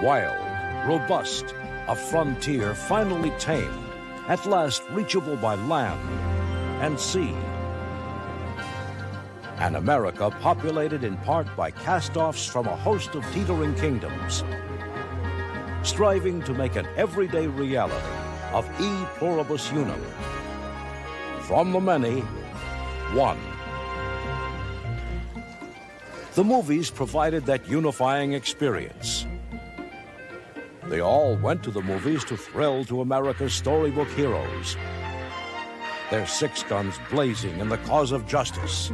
Wild, robust, a frontier finally tamed, at last reachable by land and sea. An America populated in part by cast-offs from a host of teetering kingdoms, striving to make an everyday reality of e pluribus unum. From the many, one. The movies provided that unifying experience. They all went to the movies to thrill to America's storybook heroes, their six guns blazing in the cause of justice.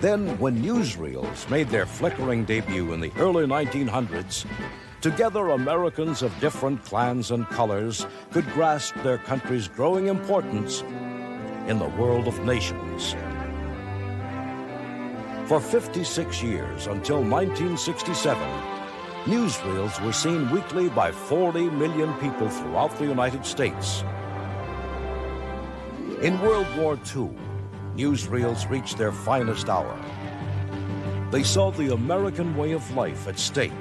Then, when newsreels made their flickering debut in the early 1900s, together Americans of different clans and colors could grasp their country's growing importance in the world of nations. For 56 years, until 1967, newsreels were seen weekly by 40 million people throughout the United States. In World War II, newsreels reached their finest hour. They saw the American way of life at stake.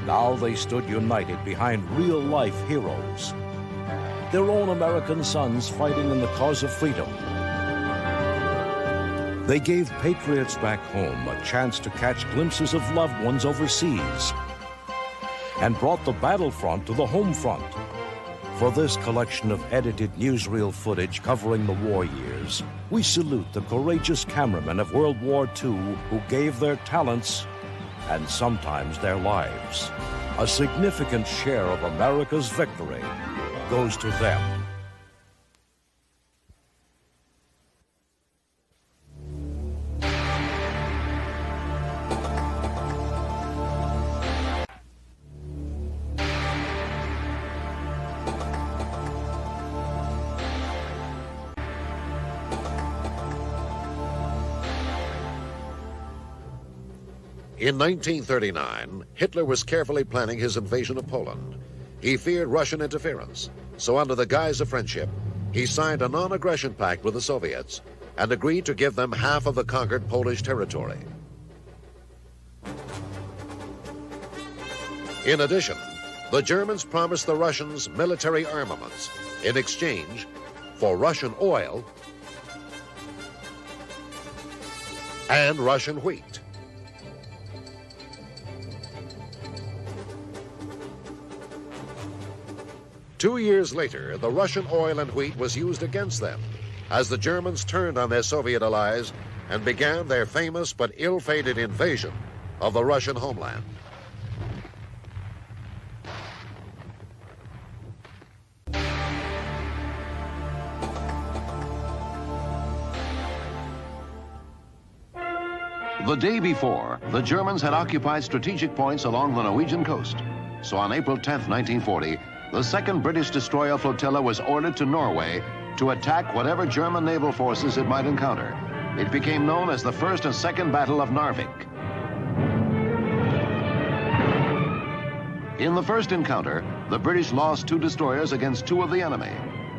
Now they stood united behind real-life heroes, their own American sons fighting in the cause of freedom. They gave patriots back home a chance to catch glimpses of loved ones overseas and brought the battlefront to the home front. For this collection of edited newsreel footage covering the war years, we salute the courageous cameramen of World War II who gave their talents and sometimes their lives. A significant share of America's victory goes to them. In 1939, Hitler was carefully planning his invasion of Poland. He feared Russian interference, so under the guise of friendship, he signed a non-aggression pact with the Soviets and agreed to give them half of the conquered Polish territory. In addition, the Germans promised the Russians military armaments in exchange for Russian oil and Russian wheat. Two years later, the Russian oil and wheat was used against them as the Germans turned on their Soviet allies and began their famous but ill-fated invasion of the Russian homeland. The day before, the Germans had occupied strategic points along the Norwegian coast. So on April 10th, 1940, the 2nd British destroyer flotilla was ordered to Norway to attack whatever German naval forces it might encounter. It became known as the First and Second Battle of Narvik. In the first encounter, the British lost 2 destroyers against 2 of the enemy.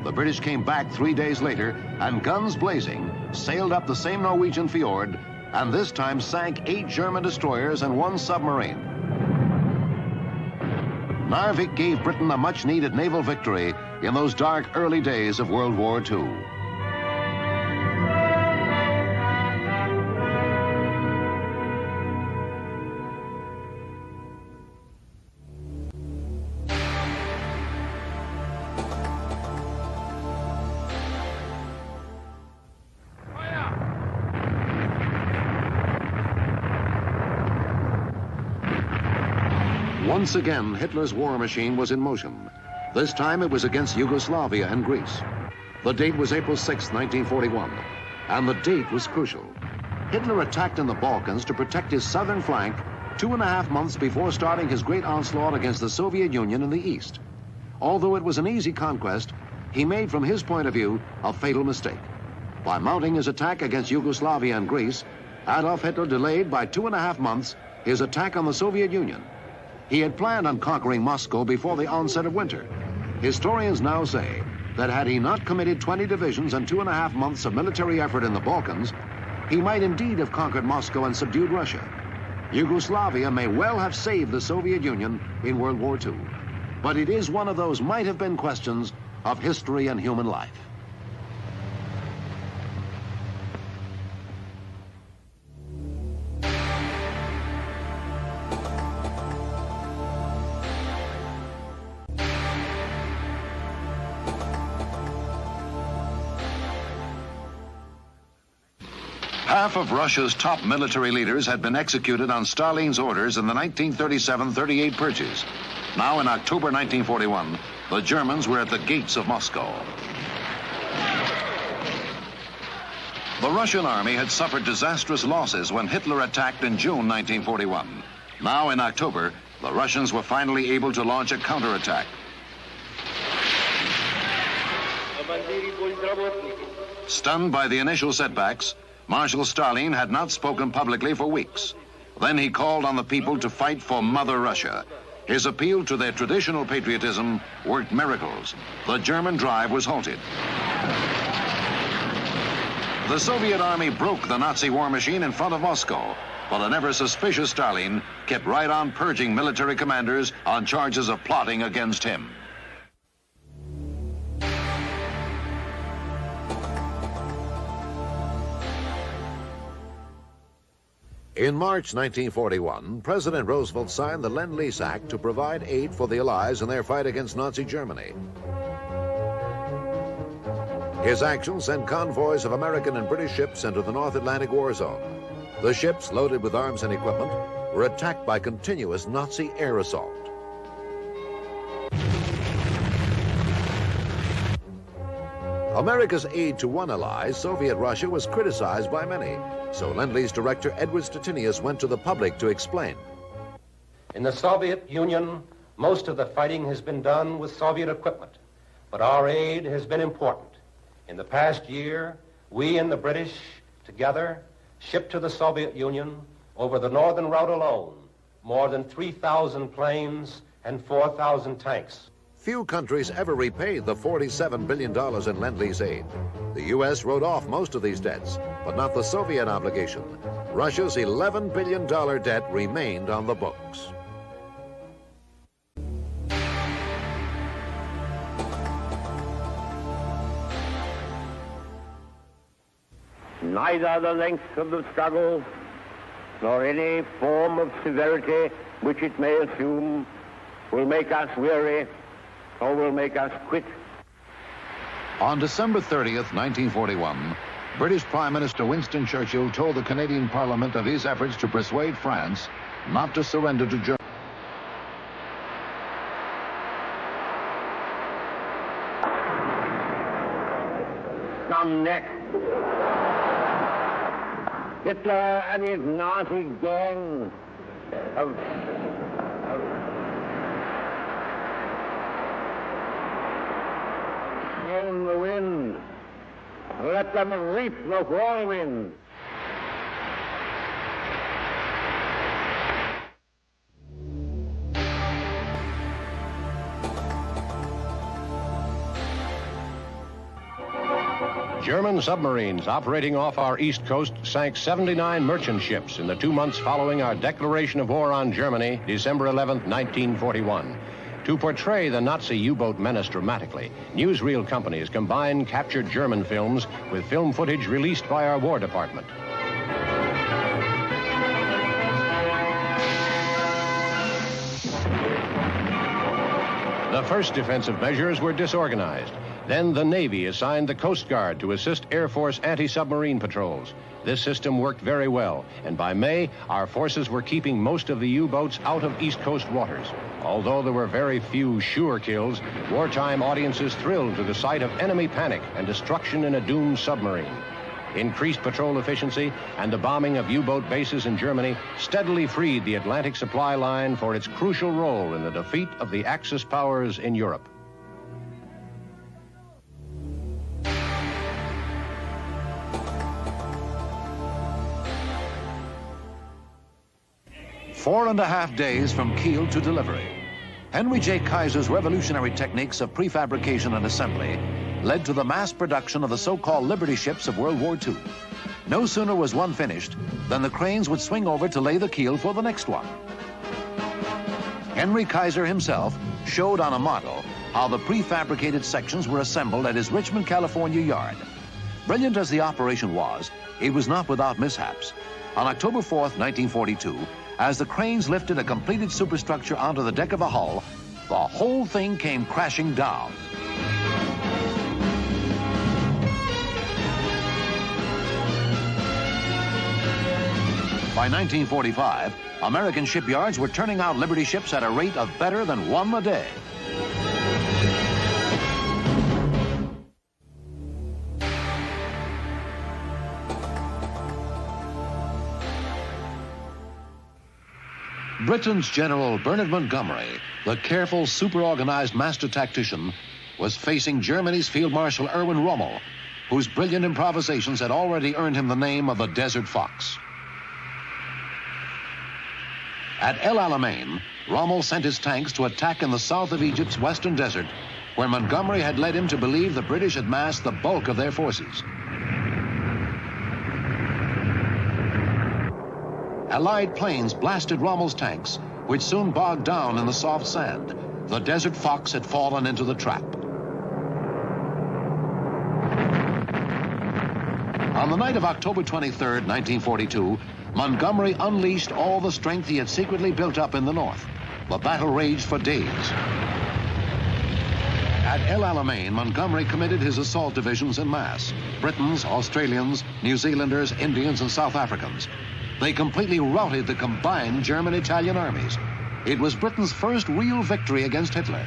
The British came back 3 days later and, guns blazing, sailed up the same Norwegian fjord and this time sank 8 German destroyers and 1 submarine. Narvik gave Britain a much-needed naval victory in those dark early days of World War II. Once again, Hitler's war machine was in motion. This time it was against Yugoslavia and Greece. The date was April 6, 1941, and the date was crucial. Hitler attacked in the Balkans to protect his southern flank 2.5 months before starting his great onslaught against the Soviet Union in the east. Although it was an easy conquest, he made, from his point of view, a fatal mistake. By mounting his attack against Yugoslavia and Greece, Adolf Hitler delayed by 2.5 months his attack on the Soviet Union. He had planned on conquering Moscow before the onset of winter. Historians now say that had he not committed 20 divisions and 2.5 months of military effort in the Balkans, he might indeed have conquered Moscow and subdued Russia. Yugoslavia may well have saved the Soviet Union in World War II, but it is one of those might-have-been questions of history and human life. Half of Russia's top military leaders had been executed on Stalin's orders in the 1937-38 purges. Now, in October 1941, the Germans were at the gates of Moscow. The Russian army had suffered disastrous losses when Hitler attacked in June 1941. Now, in October, the Russians were finally able to launch a counterattack. Stunned by the initial setbacks, Marshal Stalin had not spoken publicly for weeks. Then he called on the people to fight for Mother Russia. His appeal to their traditional patriotism worked miracles. The German drive was halted. The Soviet army broke the Nazi war machine in front of Moscow, but an ever-suspicious Stalin kept right on purging military commanders on charges of plotting against him. In March 1941, President Roosevelt signed the Lend-Lease Act to provide aid for the Allies in their fight against Nazi Germany. His action sent convoys of American and British ships into the North Atlantic war zone. The ships, loaded with arms and equipment, were attacked by continuous Nazi air assault. America's aid to one ally, Soviet Russia, was criticized by many. So Lend-Lease director Edward Stettinius went to the public to explain. In the Soviet Union, most of the fighting has been done with Soviet equipment, but our aid has been important. In the past year, we and the British together shipped to the Soviet Union over the northern route alone more than 3,000 planes and 4,000 tanks. Few countries ever repaid the $47 billion in Lend-Lease aid. The U.S. wrote off most of these debts, but not the Soviet obligation. Russia's $11 billion debt remained on the books. Neither the length of the struggle nor any form of severity which it may assume will make us weary or will make us quit. On December 30th, 1941, British Prime Minister Winston Churchill told the Canadian Parliament of his efforts to persuade France not to surrender to Germany. Come next. Hitler and his Nazi gang of in the wind. Let them reap the whirlwind. German submarines operating off our east coast sank 79 merchant ships in the 2 months following our declaration of war on Germany, December 11, 1941. To portray the Nazi U-boat menace dramatically, newsreel companies combined captured German films with film footage released by our War Department. The first defensive measures were disorganized. Then the Navy assigned the Coast Guard to assist Air Force anti-submarine patrols. This system worked very well, and by May, our forces were keeping most of the U-boats out of East Coast waters. Although there were very few sure kills, wartime audiences thrilled to the sight of enemy panic and destruction in a doomed submarine. Increased patrol efficiency and the bombing of U-boat bases in Germany steadily freed the Atlantic supply line for its crucial role in the defeat of the Axis powers in Europe. Four and a half days from keel to delivery. Henry J. Kaiser's revolutionary techniques of prefabrication and assembly led to the mass production of the so-called Liberty ships of World War II. No sooner was one finished than the cranes would swing over to lay the keel for the next one. Henry Kaiser himself showed on a model how the prefabricated sections were assembled at his Richmond, California yard. Brilliant as the operation was, it was not without mishaps. On October 4th, 1942, as the cranes lifted a completed superstructure onto the deck of a hull, the whole thing came crashing down. By 1945, American shipyards were turning out Liberty ships at a rate of better than one a day. Britain's General Bernard Montgomery, the careful, super-organized master tactician, was facing Germany's Field Marshal Erwin Rommel, whose brilliant improvisations had already earned him the name of the Desert Fox. At El Alamein, Rommel sent his tanks to attack in the south of Egypt's western desert, where Montgomery had led him to believe the British had massed the bulk of their forces. Allied planes blasted Rommel's tanks, which soon bogged down in the soft sand. The Desert Fox had fallen into the trap. On the night of October 23rd, 1942, Montgomery unleashed all the strength he had secretly built up in the north. The battle raged for days. At El Alamein, Montgomery committed his assault divisions en masse: Britons, Australians, New Zealanders, Indians, and South Africans. They completely routed the combined German-Italian armies. It was Britain's first real victory against Hitler.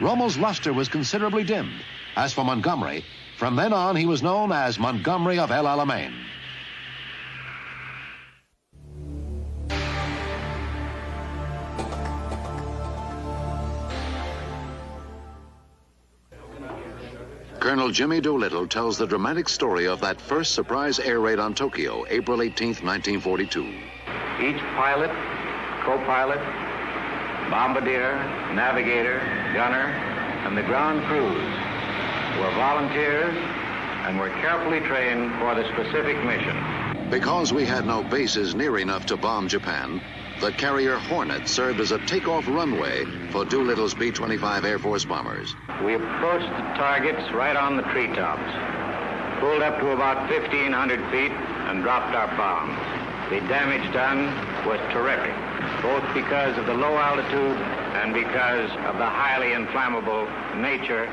Rommel's luster was considerably dimmed. As for Montgomery, from then on he was known as Montgomery of El Alamein. Colonel Jimmy Doolittle tells the dramatic story of that first surprise air raid on Tokyo, April 18th, 1942. Each pilot, co-pilot, bombardier, navigator, gunner, and the ground crews were volunteers and were carefully trained for the specific mission. Because we had no bases near enough to bomb Japan, the carrier Hornet served as a takeoff runway for Doolittle's B-25 Air Force bombers. We approached the targets right on the treetops, pulled up to about 1,500 feet, and dropped our bombs. The damage done was terrific, both because of the low altitude and because of the highly inflammable nature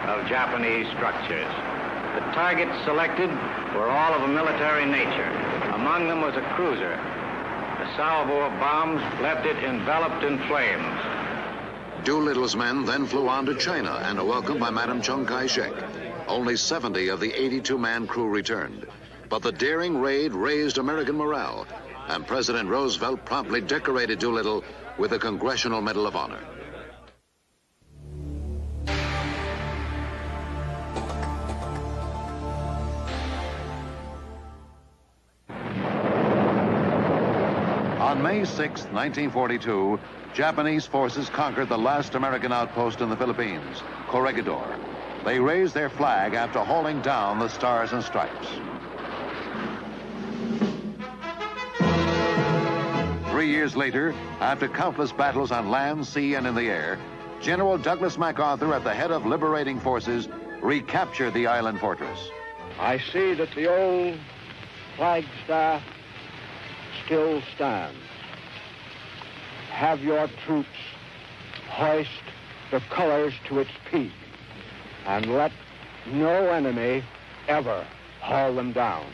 of Japanese structures. The targets selected were all of a military nature. Among them was a cruiser. A salvo of bombs left it enveloped in flames. Doolittle's men then flew on to China and were welcomed by Madame Chiang Kai-shek. Only 70 of the 82-man crew returned. But the daring raid raised American morale, and President Roosevelt promptly decorated Doolittle with the Congressional Medal of Honor. On May 6, 1942, Japanese forces conquered the last American outpost in the Philippines, Corregidor. They raised their flag after hauling down the Stars and Stripes. 3 years later, after countless battles on land, sea, and in the air, General Douglas MacArthur, at the head of liberating forces, recaptured the island fortress. I see that the old flagstaff still stands. Have your troops hoist the colors to its peak, and let no enemy ever haul them down.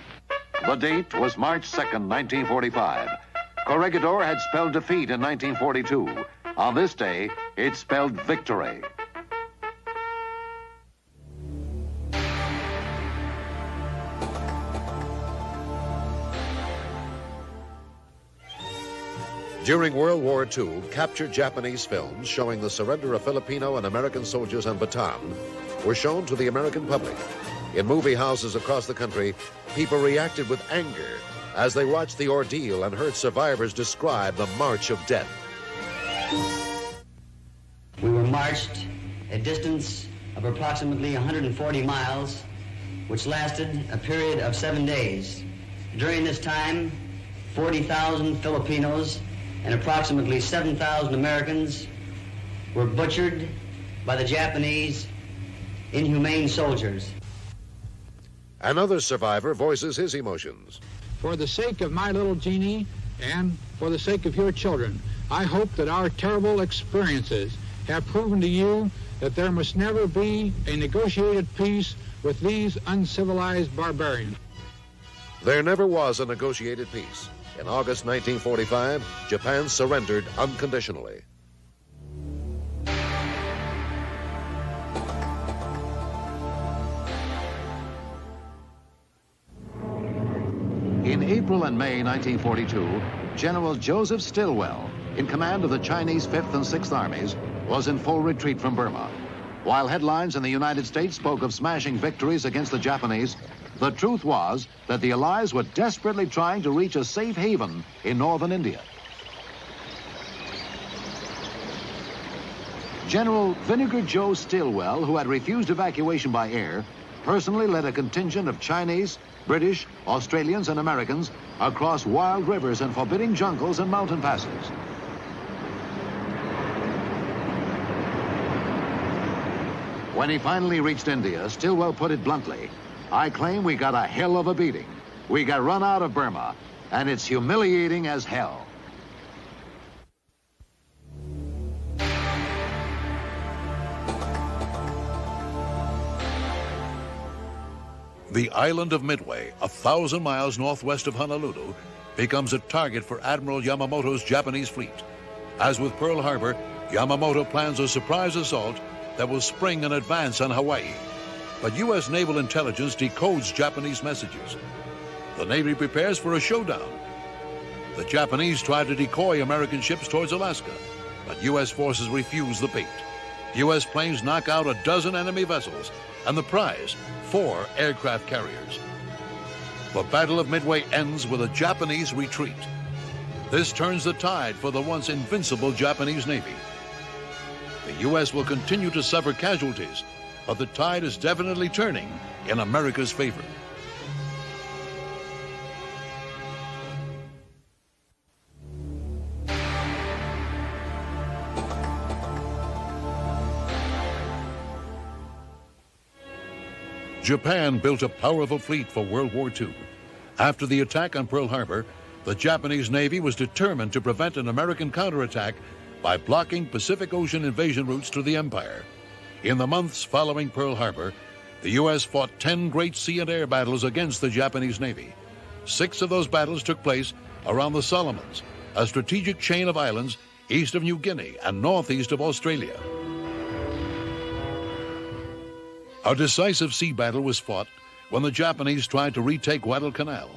The date was March 2nd, 1945. Corregidor had spelled defeat in 1942. On this day, it spelled victory. During World War II, captured Japanese films showing the surrender of Filipino and American soldiers in Bataan were shown to the American public. In movie houses across the country, people reacted with anger as they watched the ordeal and heard survivors describe the March of Death. We were marched a distance of approximately 140 miles, which lasted a period of 7 days. During this time, 40,000 Filipinos and approximately 7,000 Americans were butchered by the Japanese inhumane soldiers. Another survivor voices his emotions. For the sake of my little Jeannie and for the sake of your children, I hope that our terrible experiences have proven to you that there must never be a negotiated peace with these uncivilized barbarians. There never was a negotiated peace. In August 1945, Japan surrendered unconditionally. In April and May 1942, General Joseph Stilwell, in command of the Chinese 5th and 6th Armies, was in full retreat from Burma. While headlines in the United States spoke of smashing victories against the Japanese, the truth was that the Allies were desperately trying to reach a safe haven in northern India. General Vinegar Joe Stilwell, who had refused evacuation by air, personally led a contingent of Chinese, British, Australians, and Americans across wild rivers and forbidding jungles and mountain passes. When he finally reached India, Stilwell put it bluntly, "I claim we got a hell of a beating. We got run out of Burma, and it's humiliating as hell." The island of Midway, 1,000 miles northwest of Honolulu, becomes a target for Admiral Yamamoto's Japanese fleet. As with Pearl Harbor, Yamamoto plans a surprise assault that will spring an advance on Hawaii. But U.S. naval intelligence decodes Japanese messages. The Navy prepares for a showdown. The Japanese try to decoy American ships towards Alaska, but U.S. forces refuse the bait. U.S. planes knock out a dozen enemy vessels, and the prize, 4 aircraft carriers. The Battle of Midway ends with a Japanese retreat. This turns the tide for the once invincible Japanese Navy. The U.S. will continue to suffer casualties, but the tide is definitely turning in America's favor. Japan built a powerful fleet for World War II. After the attack on Pearl Harbor, the Japanese Navy was determined to prevent an American counterattack by blocking Pacific Ocean invasion routes to the empire. In the months following Pearl Harbor, the U.S. fought 10 great sea and air battles against the Japanese Navy. 6 of those battles took place around the Solomons, a strategic chain of islands east of New Guinea and northeast of Australia. A decisive sea battle was fought when the Japanese tried to retake Guadalcanal.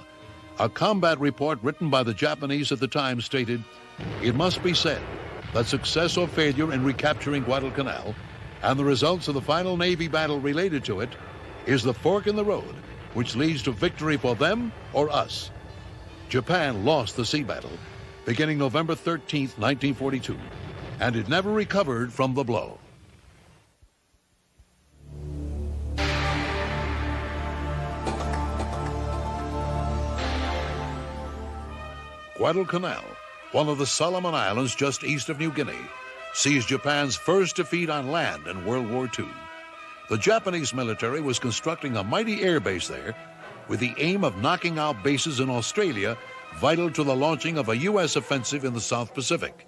A combat report written by the Japanese at the time stated, "It must be said that success or failure in recapturing Guadalcanal and the results of the final Navy battle related to it is the fork in the road which leads to victory for them or us." Japan lost the sea battle beginning November 13, 1942, and it never recovered from the blow. Guadalcanal, one of the Solomon Islands just east of New Guinea, sees Japan's first defeat on land in World War II. The Japanese military was constructing a mighty air base there with the aim of knocking out bases in Australia vital to the launching of a U.S. offensive in the South Pacific.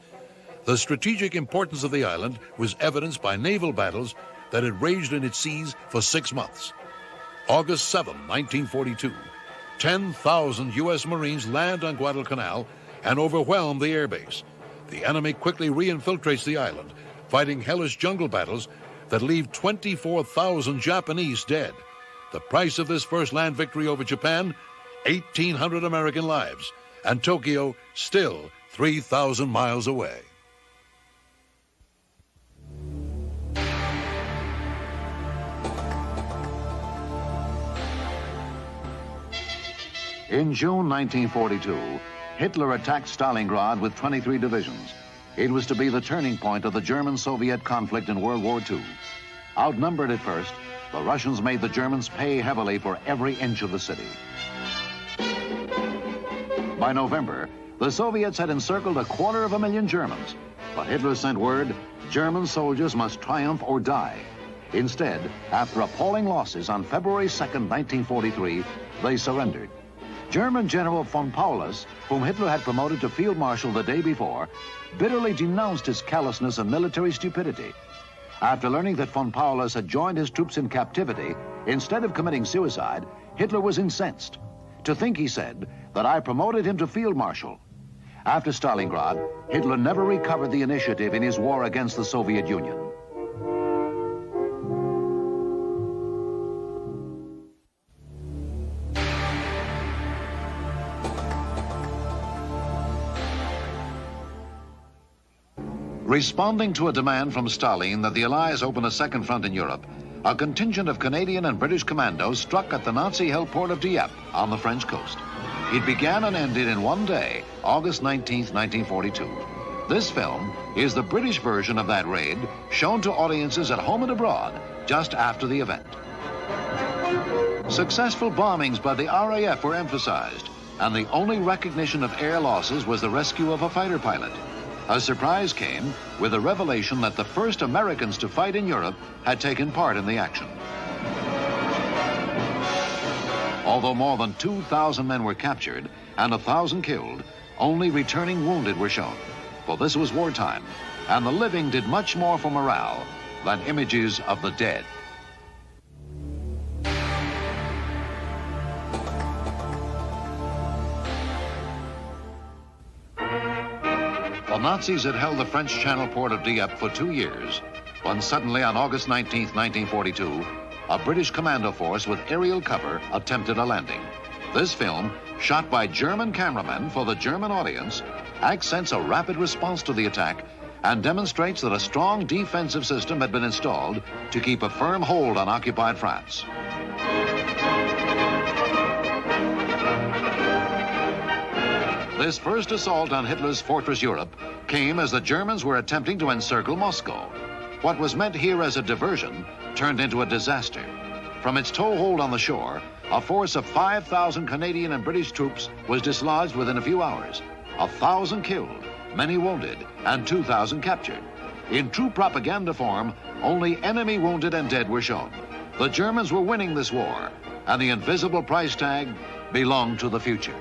The strategic importance of the island was evidenced by naval battles that had raged in its seas for 6 months. August 7, 1942, 10,000 U.S. Marines land on Guadalcanal and overwhelm the airbase. The enemy quickly re-infiltrates the island, fighting hellish jungle battles that leave 24,000 Japanese dead. The price of this first land victory over Japan, 1,800 American lives, and Tokyo still 3,000 miles away. In June 1942, Hitler attacked Stalingrad with 23 divisions. It was to be the turning point of the German-Soviet conflict in World War II. Outnumbered at first, the Russians made the Germans pay heavily for every inch of the city. By November, the Soviets had encircled 250,000 Germans, but Hitler sent word German soldiers must triumph or die. Instead, after appalling losses on February 2nd, 1943, they surrendered. German General von Paulus, whom Hitler had promoted to Field Marshal the day before, bitterly denounced his callousness and military stupidity. After learning that von Paulus had joined his troops in captivity, instead of committing suicide, Hitler was incensed. To think, he said, that I promoted him to Field Marshal. After Stalingrad, Hitler never recovered the initiative in his war against the Soviet Union. Responding to a demand from Stalin that the Allies open a second front in Europe, a contingent of Canadian and British commandos struck at the Nazi-held port of Dieppe on the French coast. It began and ended in one day, August 19th, 1942. This film is the British version of that raid, shown to audiences at home and abroad just after the event. Successful bombings by the RAF were emphasized, and the only recognition of air losses was the rescue of a fighter pilot. A surprise came with the revelation that the first Americans to fight in Europe had taken part in the action. Although more than 2,000 men were captured and 1,000 killed, only returning wounded were shown. For this was wartime, and the living did much more for morale than images of the dead. The Nazis had held the French Channel port of Dieppe for 2 years, when suddenly on August 19, 1942, a British commando force with aerial cover attempted a landing. This film, shot by German cameramen for the German audience, accents a rapid response to the attack and demonstrates that a strong defensive system had been installed to keep a firm hold on occupied France. This first assault on Hitler's fortress Europe came as the Germans were attempting to encircle Moscow. What was meant here as a diversion turned into a disaster. From its toehold on the shore, a force of 5,000 Canadian and British troops was dislodged within a few hours. 1,000 killed, many wounded, and 2,000 captured. In true propaganda form, only enemy wounded and dead were shown. The Germans were winning this war, and the invisible price tag belonged to the future.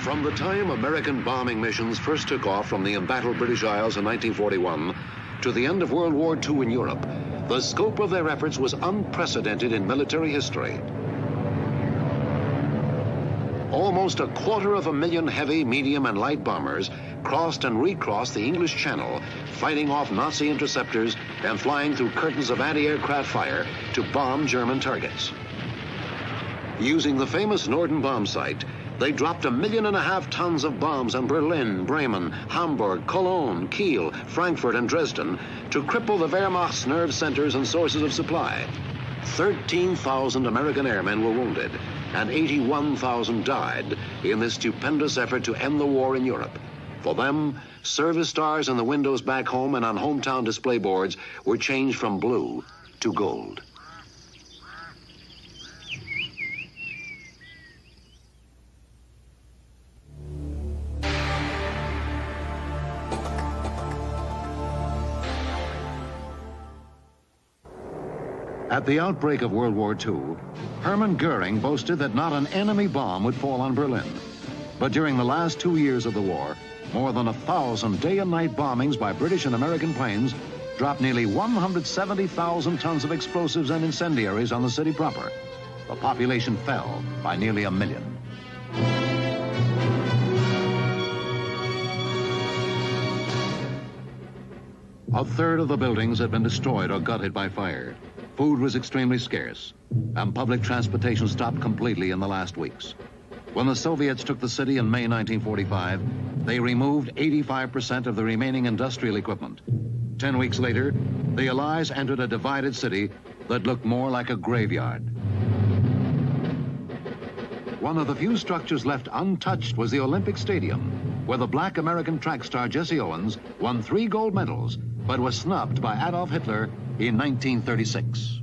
From the time American bombing missions first took off from the embattled British Isles in 1941 to the end of World War II in Europe, the scope of their efforts was unprecedented in military history. Almost 250,000 heavy, medium, and light bombers crossed and recrossed the English Channel, fighting off Nazi interceptors and flying through curtains of anti-aircraft fire to bomb German targets. Using the famous Norden bomb site, they dropped 1.5 million tons of bombs on Berlin, Bremen, Hamburg, Cologne, Kiel, Frankfurt, and Dresden to cripple the Wehrmacht's nerve centers and sources of supply. 13,000 American airmen were wounded, and 81,000 died in this stupendous effort to end the war in Europe. For them, service stars in the windows back home and on hometown display boards were changed from blue to gold. At the outbreak of World War II, Hermann Goering boasted that not an enemy bomb would fall on Berlin. But during the last 2 years of the war, more than 1,000 day and night bombings by British and American planes dropped nearly 170,000 tons of explosives and incendiaries on the city proper. The population fell by nearly 1 million. A third of the buildings had been destroyed or gutted by fire. Food was extremely scarce, and public transportation stopped completely in the last weeks. When the Soviets took the city in May 1945, they removed 85% of the remaining industrial equipment. 10 weeks later, the Allies entered a divided city that looked more like a graveyard. One of the few structures left untouched was the Olympic Stadium, where the black American track star Jesse Owens won 3 gold medals, but was snubbed by Adolf Hitler in 1936.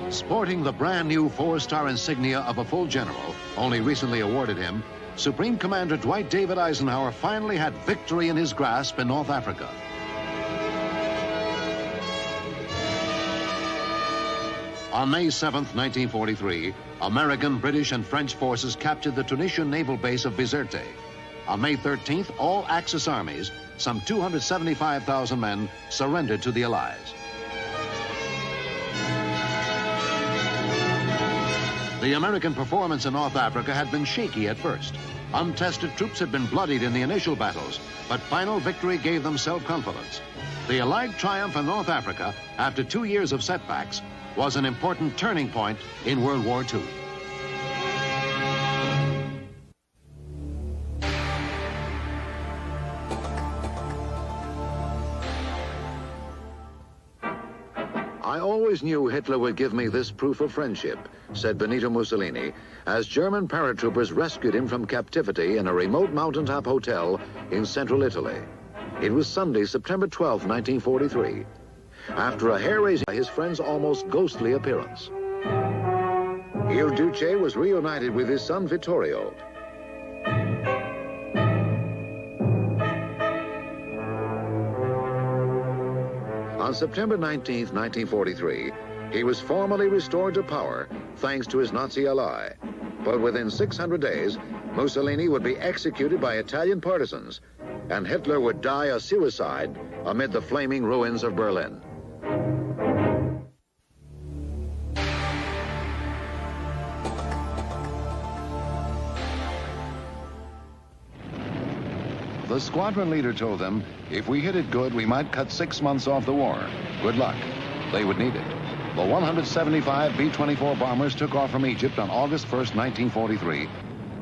Sporting the brand new 4-star insignia of a full general, only recently awarded him, Supreme Commander Dwight David Eisenhower finally had victory in his grasp in North Africa. On May 7th, 1943, American, British, and French forces captured the Tunisian naval base of Bizerte. On May 13th, all Axis armies, some 275,000 men, surrendered to the Allies. The American performance in North Africa had been shaky at first. Untested troops had been bloodied in the initial battles, but final victory gave them self-confidence. The Allied triumph in North Africa, after 2 years of setbacks, was an important turning point in World War II. I always knew Hitler would give me this proof of friendship, said Benito Mussolini, as German paratroopers rescued him from captivity in a remote mountaintop hotel in central Italy. It was Sunday, September 12, 1943. After a hair-raising, his friend's almost ghostly appearance. Il Duce was reunited with his son Vittorio. On September 19, 1943, he was formally restored to power thanks to his Nazi ally. But within 600 days, Mussolini would be executed by Italian partisans, and Hitler would die a suicide amid the flaming ruins of Berlin. The squadron leader told them, if we hit it good, we might cut 6 months off the war. Good luck. They would need it. The 175 B-24 bombers took off from Egypt on August 1st, 1943,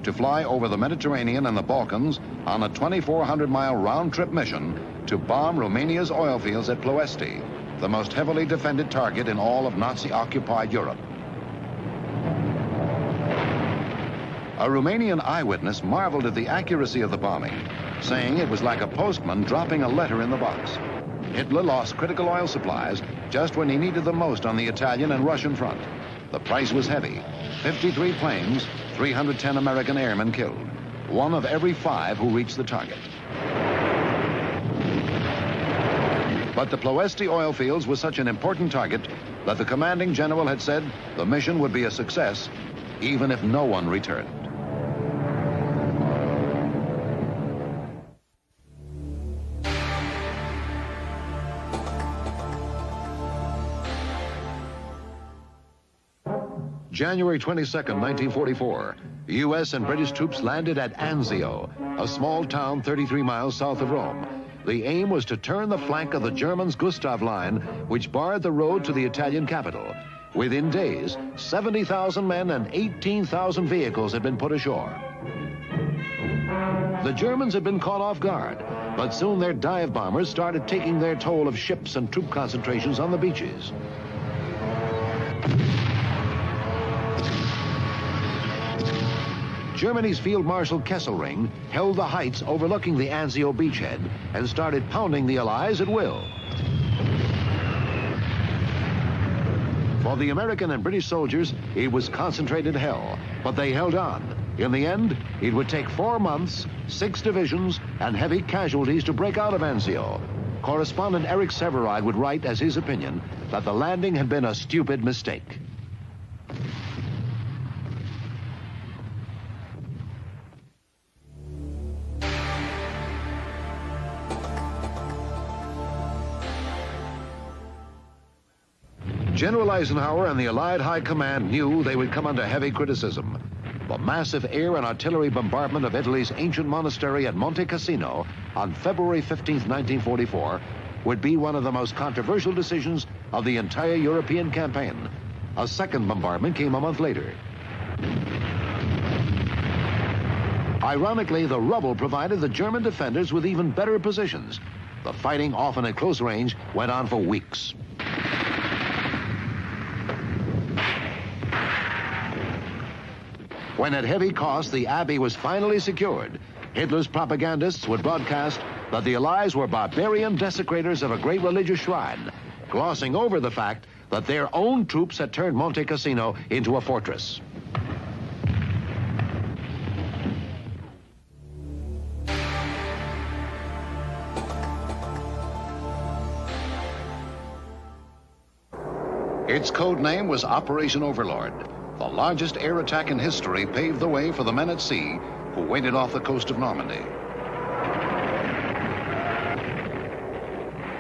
to fly over the Mediterranean and the Balkans on a 2,400-mile round-trip mission to bomb Romania's oil fields at Ploesti, the most heavily defended target in all of Nazi-occupied Europe. A Romanian eyewitness marveled at the accuracy of the bombing, saying it was like a postman dropping a letter in the box. Hitler lost critical oil supplies just when he needed them most on the Italian and Russian front. The price was heavy. 53 planes, 310 American airmen killed. 1 of every 5 who reached the target. But the Ploesti oil fields was such an important target that the commanding general had said the mission would be a success, even if no one returned. January 22nd, 1944, U.S. and British troops landed at Anzio, a small town 33 miles south of Rome. The aim was to turn the flank of the Germans' Gustav Line, which barred the road to the Italian capital. Within days, 70,000 men and 18,000 vehicles had been put ashore. The Germans had been caught off guard, but soon their dive bombers started taking their toll of ships and troop concentrations on the beaches. Germany's Field Marshal Kesselring held the heights overlooking the Anzio beachhead and started pounding the Allies at will. For the American and British soldiers, it was concentrated hell, but they held on. In the end, it would take 4 months, 6 divisions, and heavy casualties to break out of Anzio. Correspondent Eric Severide would write as his opinion that the landing had been a stupid mistake. General Eisenhower and the Allied High Command knew they would come under heavy criticism. The massive air and artillery bombardment of Italy's ancient monastery at Monte Cassino on February 15, 1944, would be one of the most controversial decisions of the entire European campaign. A second bombardment came a month later. Ironically, the rubble provided the German defenders with even better positions. The fighting, often at close range, went on for weeks. When at heavy cost the Abbey was finally secured, Hitler's propagandists would broadcast that the Allies were barbarian desecrators of a great religious shrine, glossing over the fact that their own troops had turned Monte Cassino into a fortress. Its code name was Operation Overlord. The largest air attack in history paved the way for the men at sea who waited off the coast of Normandy.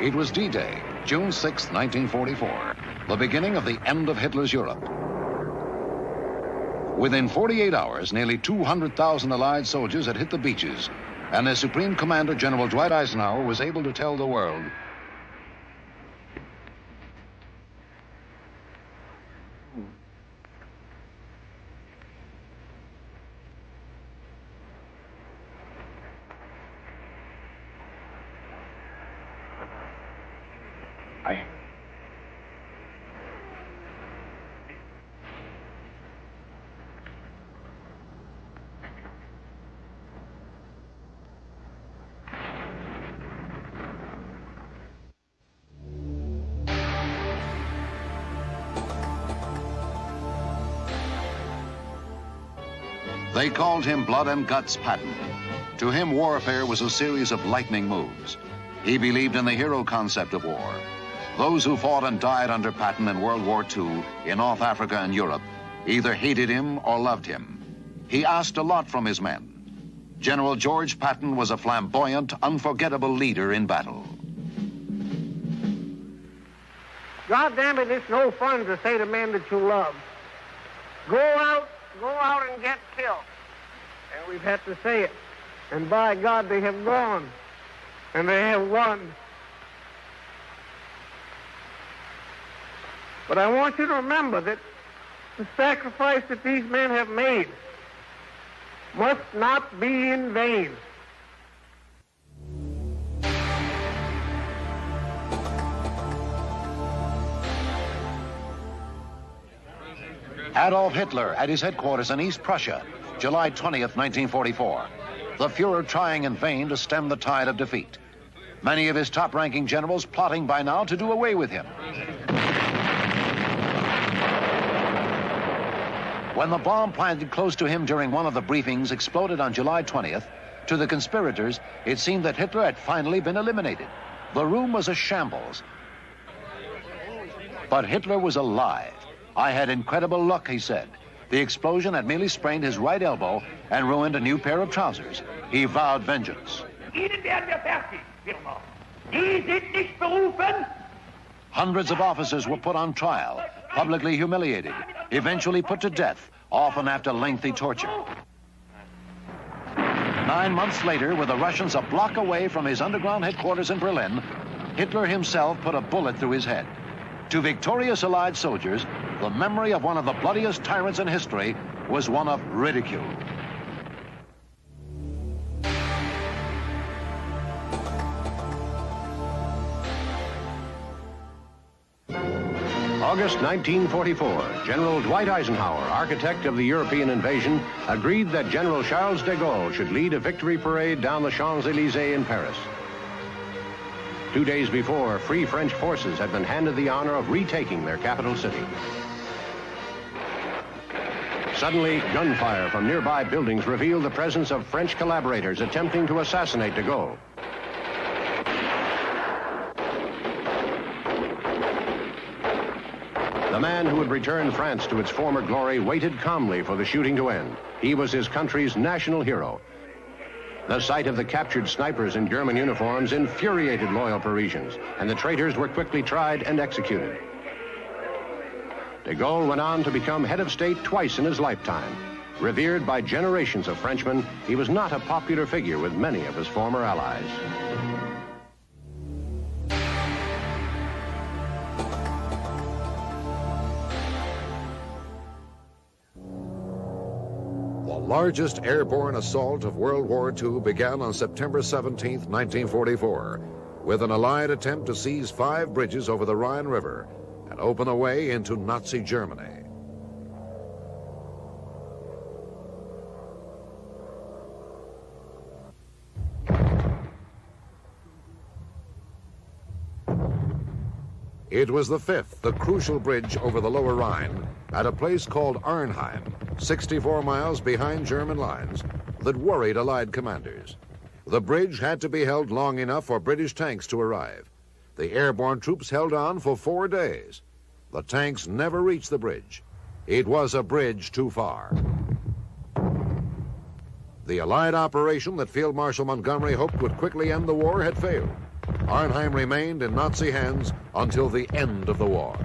It was D-Day, June 6, 1944, the beginning of the end of Hitler's Europe. Within 48 hours, nearly 200,000 Allied soldiers had hit the beaches, and their Supreme Commander, General Dwight Eisenhower, was able to tell the world, They called him Blood and Guts Patton. To him, warfare was a series of lightning moves. He believed in the hero concept of war. Those who fought and died under Patton in World War II in North Africa and Europe either hated him or loved him. He asked a lot from his men. General George Patton was a flamboyant, unforgettable leader in battle. God damn it, it's no fun to say to men that you love, go out and get killed. And we've had to say it. And by God, they have gone. And they have won. But I want you to remember that the sacrifice that these men have made must not be in vain. Adolf Hitler at his headquarters in East Prussia, July 20th, 1944. The Fuhrer trying in vain to stem the tide of defeat. Many of his top-ranking generals plotting by now to do away with him. When the bomb planted close to him during one of the briefings exploded on July 20th, to the conspirators, it seemed that Hitler had finally been eliminated. The room was a shambles. But Hitler was alive. I had incredible luck, he said. The explosion had merely sprained his right elbow and ruined a new pair of trousers. He vowed vengeance. Hundreds of officers were put on trial, publicly humiliated, eventually put to death, often after lengthy torture. 9 months later, with the Russians a block away from his underground headquarters in Berlin, Hitler himself put a bullet through his head. To victorious Allied soldiers, the memory of one of the bloodiest tyrants in history was one of ridicule. August 1944, General Dwight Eisenhower, architect of the European invasion, agreed that General Charles de Gaulle should lead a victory parade down the Champs-Élysées in Paris. 2 days before, Free French forces had been handed the honor of retaking their capital city. Suddenly, gunfire from nearby buildings revealed the presence of French collaborators attempting to assassinate de Gaulle. The man who had returned France to its former glory waited calmly for the shooting to end. He was his country's national hero. The sight of the captured snipers in German uniforms infuriated loyal Parisians, and the traitors were quickly tried and executed. De Gaulle went on to become head of state twice in his lifetime. Revered by generations of Frenchmen, he was not a popular figure with many of his former allies. The largest airborne assault of World War II began on September 17, 1944. with an Allied attempt to seize 5 bridges over the Rhine River and open a way into Nazi Germany. It was the 5th, the crucial bridge over the Lower Rhine, at a place called Arnheim, 64 miles behind German lines, that worried Allied commanders. The bridge had to be held long enough for British tanks to arrive. The airborne troops held on for 4 days. The tanks never reached the bridge. It was a bridge too far. The Allied operation that Field Marshal Montgomery hoped would quickly end the war had failed. Arnheim remained in Nazi hands until the end of the war.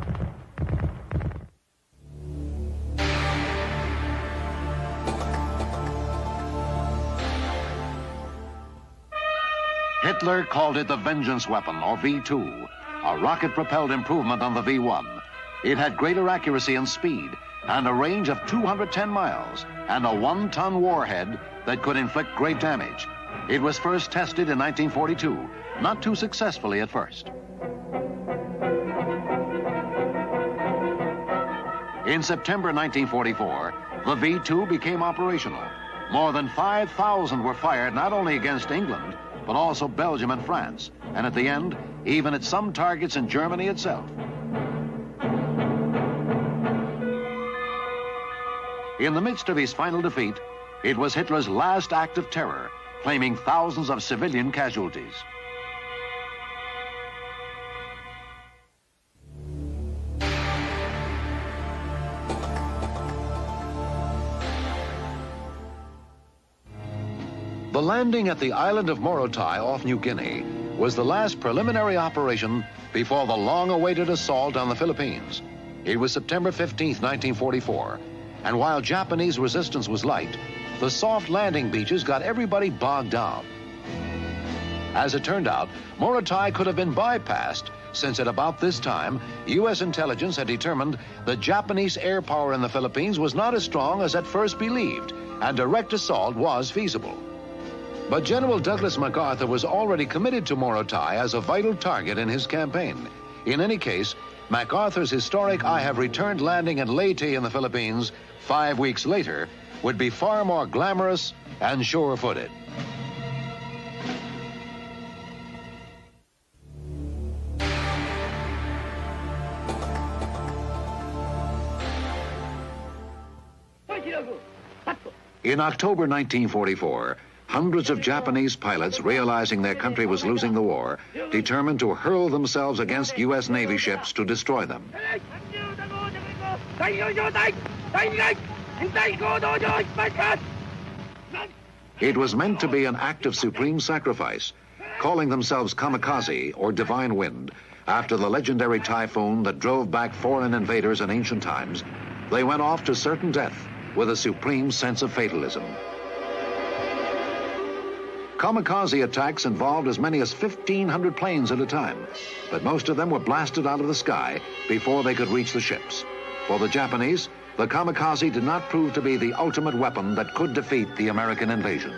Hitler called it the Vengeance Weapon, or V-2, a rocket-propelled improvement on the V-1. It had greater accuracy and speed, and a range of 210 miles, and a 1-ton warhead that could inflict great damage. It was first tested in 1942, not too successfully at first. In September 1944, the V-2 became operational. More than 5,000 were fired not only against England, but also Belgium and France, and at the end, even at some targets in Germany itself. In the midst of his final defeat, it was Hitler's last act of terror, claiming thousands of civilian casualties. The landing at the island of Morotai off New Guinea was the last preliminary operation before the long-awaited assault on the Philippines. It was September 15th, 1944, and while Japanese resistance was light, the soft landing beaches got everybody bogged down. As it turned out, Morotai could have been bypassed, since at about this time, U.S. intelligence had determined that Japanese air power in the Philippines was not as strong as at first believed, and direct assault was feasible. But General Douglas MacArthur was already committed to Morotai as a vital target in his campaign. In any case, MacArthur's historic "I have returned" landing at Leyte in the Philippines 5 weeks later would be far more glamorous and sure-footed. In October 1944, hundreds of Japanese pilots, realizing their country was losing the war, determined to hurl themselves against U.S. Navy ships to destroy them. It was meant to be an act of supreme sacrifice, calling themselves kamikaze, or divine wind, after the legendary typhoon that drove back foreign invaders in ancient times. They went off to certain death with a supreme sense of fatalism. Kamikaze attacks involved as many as 1,500 planes at a time, but most of them were blasted out of the sky before they could reach the ships. For the Japanese, the kamikaze did not prove to be the ultimate weapon that could defeat the American invasion.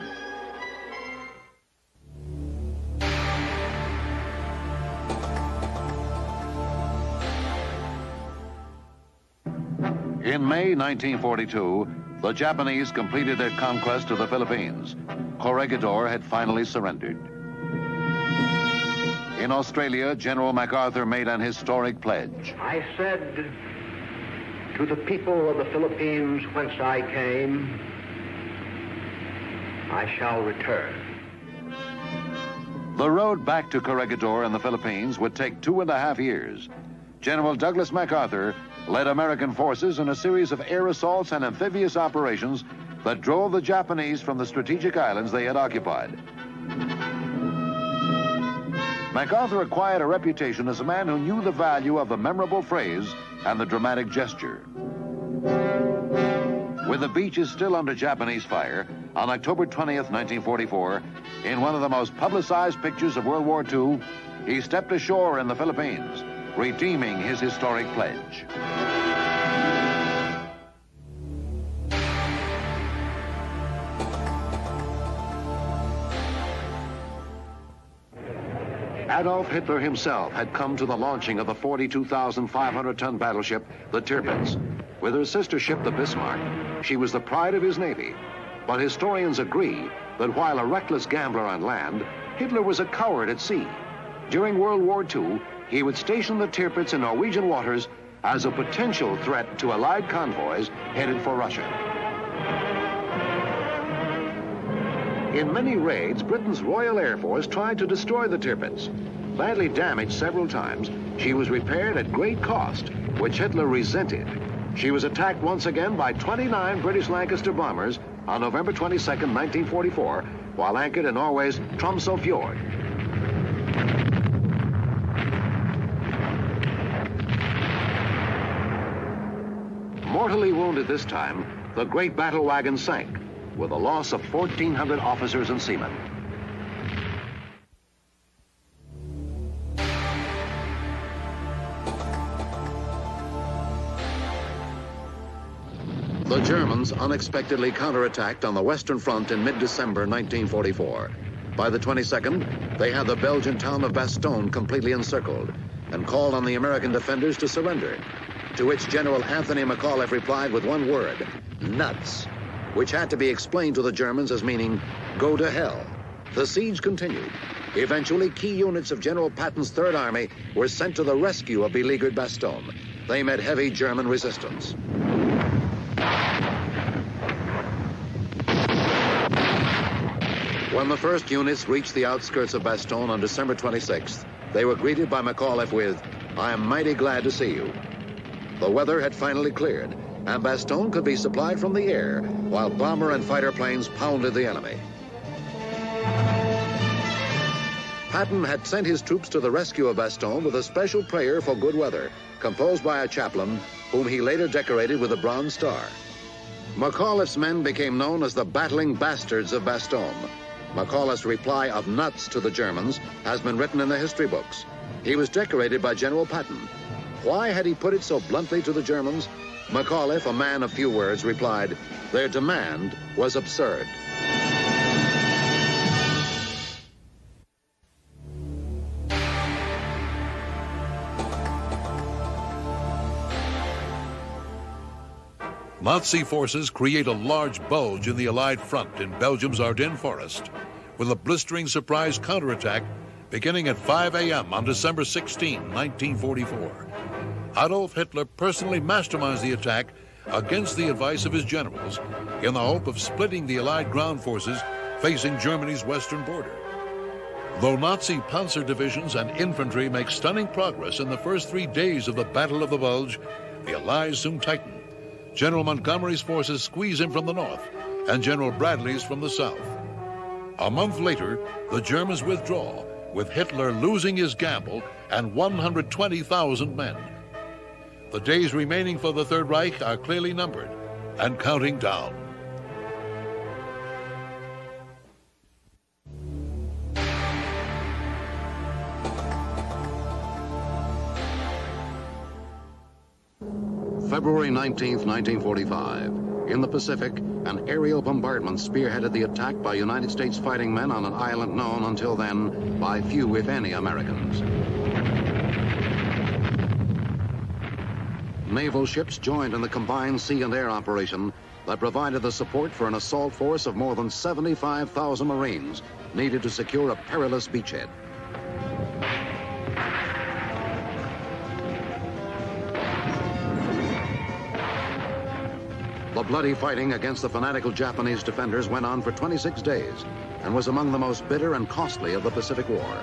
In May 1942, the Japanese completed their conquest of the Philippines. Corregidor had finally surrendered. In Australia, General MacArthur made an historic pledge. I said to the people of the Philippines whence I came, I shall return. The road back to Corregidor in the Philippines would take 2.5 years. General Douglas MacArthur led American forces in a series of air assaults and amphibious operations that drove the Japanese from the strategic islands they had occupied. MacArthur acquired a reputation as a man who knew the value of the memorable phrase and the dramatic gesture. With the beaches still under Japanese fire, on October 20th, 1944, in one of the most publicized pictures of World War II, he stepped ashore in the Philippines, redeeming his historic pledge. Adolf Hitler himself had come to the launching of the 42,500-ton battleship, the Tirpitz. With her sister ship, the Bismarck, she was the pride of his navy. But historians agree that while a reckless gambler on land, Hitler was a coward at sea. During World War II, he would station the Tirpitz in Norwegian waters as a potential threat to Allied convoys headed for Russia. In many raids, Britain's Royal Air Force tried to destroy the Tirpitz. Badly damaged several times, she was repaired at great cost, which Hitler resented. She was attacked once again by 29 British Lancaster bombers on November 22, 1944, while anchored in Norway's Tromsø Fjord. Mortally wounded this time, the great battle wagon sank, with a loss of 1,400 officers and seamen. The Germans unexpectedly counterattacked on the Western Front in mid-December 1944. By the 22nd, they had the Belgian town of Bastogne completely encircled and called on the American defenders to surrender, to which General Anthony McAuliffe replied with one word, nuts, which had to be explained to the Germans as meaning, go to hell. The siege continued. Eventually, key units of General Patton's Third Army were sent to the rescue of beleaguered Bastogne. They met heavy German resistance. When the first units reached the outskirts of Bastogne on December 26th, they were greeted by McAuliffe with, I am mighty glad to see you. The weather had finally cleared, and Bastogne could be supplied from the air, while bomber and fighter planes pounded the enemy. Patton had sent his troops to the rescue of Bastogne with a special prayer for good weather, composed by a chaplain, whom he later decorated with a Bronze Star. McAuliffe's men became known as the Battling Bastards of Bastogne. McAuliffe's reply of nuts to the Germans has been written in the history books. He was decorated by General Patton. Why had he put it so bluntly to the Germans? McAuliffe, a man of few words, replied, their demand was absurd. Nazi forces create a large bulge in the Allied front in Belgium's Ardennes forest, with a blistering surprise counterattack beginning at 5 a.m. on December 16, 1944. Adolf Hitler personally masterminds the attack against the advice of his generals in the hope of splitting the Allied ground forces facing Germany's western border. Though Nazi panzer divisions and infantry make stunning progress in the first 3 days of the Battle of the Bulge, the Allies soon tighten. General Montgomery's forces squeeze in from the north, and General Bradley's from the south. A month later, the Germans withdraw, with Hitler losing his gamble and 120,000 men. The days remaining for the Third Reich are clearly numbered and counting down. February 19th, 1945. In the Pacific, an aerial bombardment spearheaded the attack by United States fighting men on an island known until then by few, if any, Americans. Naval ships joined in the combined sea and air operation that provided the support for an assault force of more than 75,000 Marines needed to secure a perilous beachhead. The bloody fighting against the fanatical Japanese defenders went on for 26 days and was among the most bitter and costly of the Pacific War.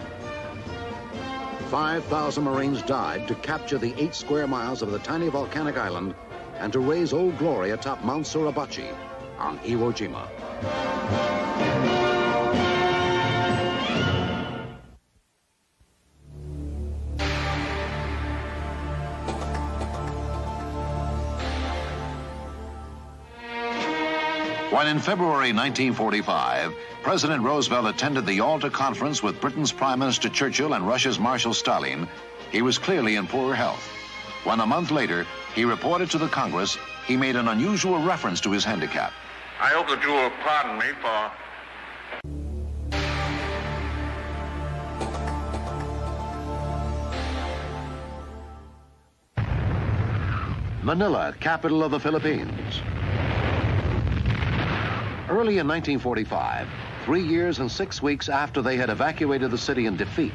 5,000 Marines died to capture the 8 square miles of the tiny volcanic island and to raise Old Glory atop Mount Suribachi on Iwo Jima. When in February 1945, President Roosevelt attended the Yalta Conference with Britain's Prime Minister Churchill and Russia's Marshal Stalin, he was clearly in poor health. When a month later, he reported to the Congress, he made an unusual reference to his handicap. I hope that you will pardon me for... Manila, capital of the Philippines. Early in 1945, 3 years and 6 weeks after they had evacuated the city in defeat,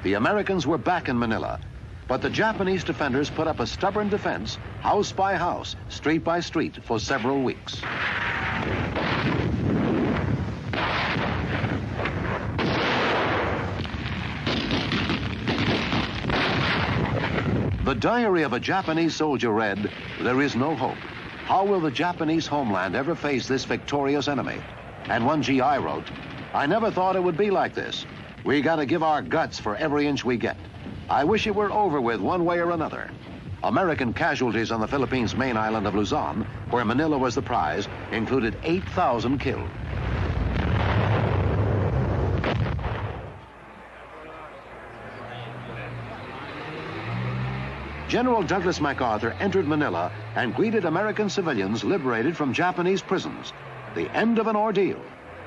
the Americans were back in Manila. But the Japanese defenders put up a stubborn defense, house by house, street by street, for several weeks. The diary of a Japanese soldier read, "There is no hope. How will the Japanese homeland ever face this victorious enemy?" And one GI wrote, "I never thought it would be like this. We got to give our guts for every inch we get. I wish it were over with one way or another." American casualties on the Philippines' main island of Luzon, where Manila was the prize, included 8,000 killed. General Douglas MacArthur entered Manila and greeted American civilians liberated from Japanese prisons. The end of an ordeal.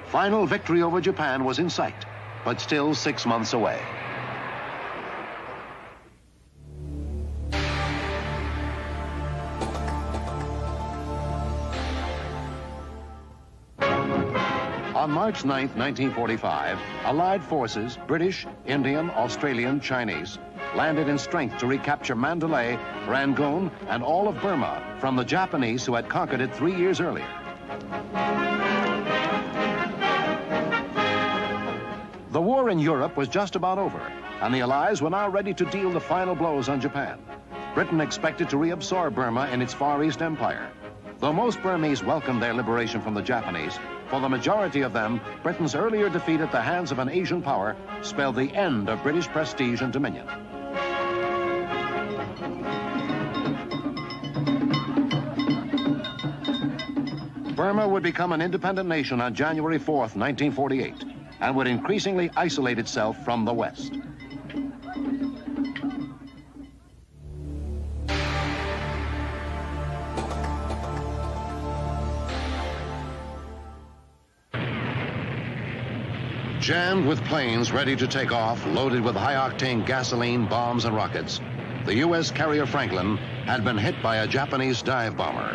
Final victory over Japan was in sight, but still 6 months away. On March 9, 1945, Allied forces, British, Indian, Australian, Chinese, landed in strength to recapture Mandalay, Rangoon, and all of Burma from the Japanese who had conquered it 3 years earlier. The war in Europe was just about over, and the Allies were now ready to deal the final blows on Japan. Britain expected to reabsorb Burma in its Far East Empire. Though most Burmese welcomed their liberation from the Japanese, for the majority of them, Britain's earlier defeat at the hands of an Asian power spelled the end of British prestige and dominion. Burma would become an independent nation on January 4th, 1948, and would increasingly isolate itself from the West. Jammed with planes ready to take off, loaded with high-octane gasoline, bombs, and rockets, the U.S. carrier Franklin had been hit by a Japanese dive bomber.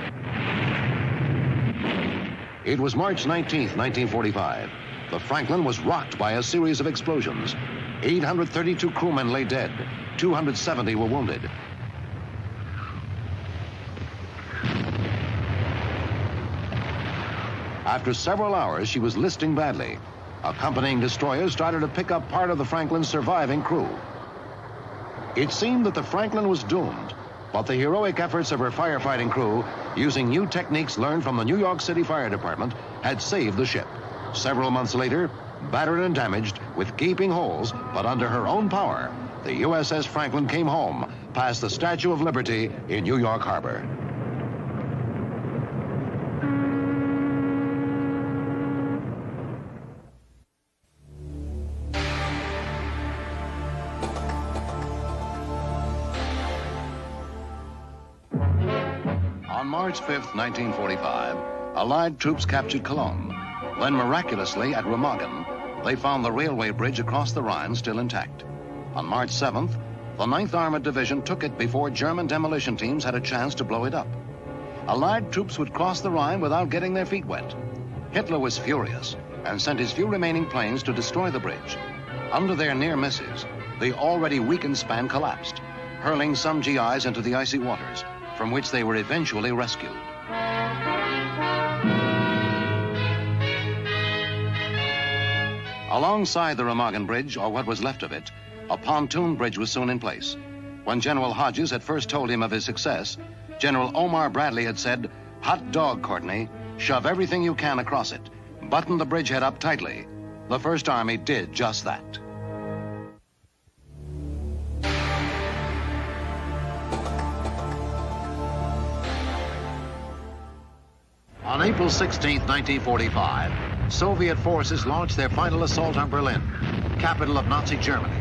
It was March 19th, 1945. The Franklin was rocked by a series of explosions. 832 crewmen lay dead. 270 were wounded. After several hours, she was listing badly. Accompanying destroyers started to pick up part of the Franklin's surviving crew. It seemed that the Franklin was doomed, but the heroic efforts of her firefighting crew, using new techniques learned from the New York City Fire Department, had saved the ship. Several months later, battered and damaged, with gaping holes, but under her own power, the USS Franklin came home past the Statue of Liberty in New York Harbor. On March 5th, 1945, Allied troops captured Cologne. Then miraculously at Remagen, they found the railway bridge across the Rhine still intact. On March 7th, the 9th Armored Division took it before German demolition teams had a chance to blow it up. Allied troops would cross the Rhine without getting their feet wet. Hitler was furious and sent his few remaining planes to destroy the bridge. Under their near misses, the already weakened span collapsed, hurling some GIs into the icy waters, from which they were eventually rescued. Alongside the Remagen Bridge, or what was left of it, a pontoon bridge was soon in place. When General Hodges had first told him of his success, General Omar Bradley had said, "Hot dog, Courtney, shove everything you can across it. Button the bridgehead up tightly." The First Army did just that. On April 16, 1945, Soviet forces launched their final assault on Berlin, capital of Nazi Germany.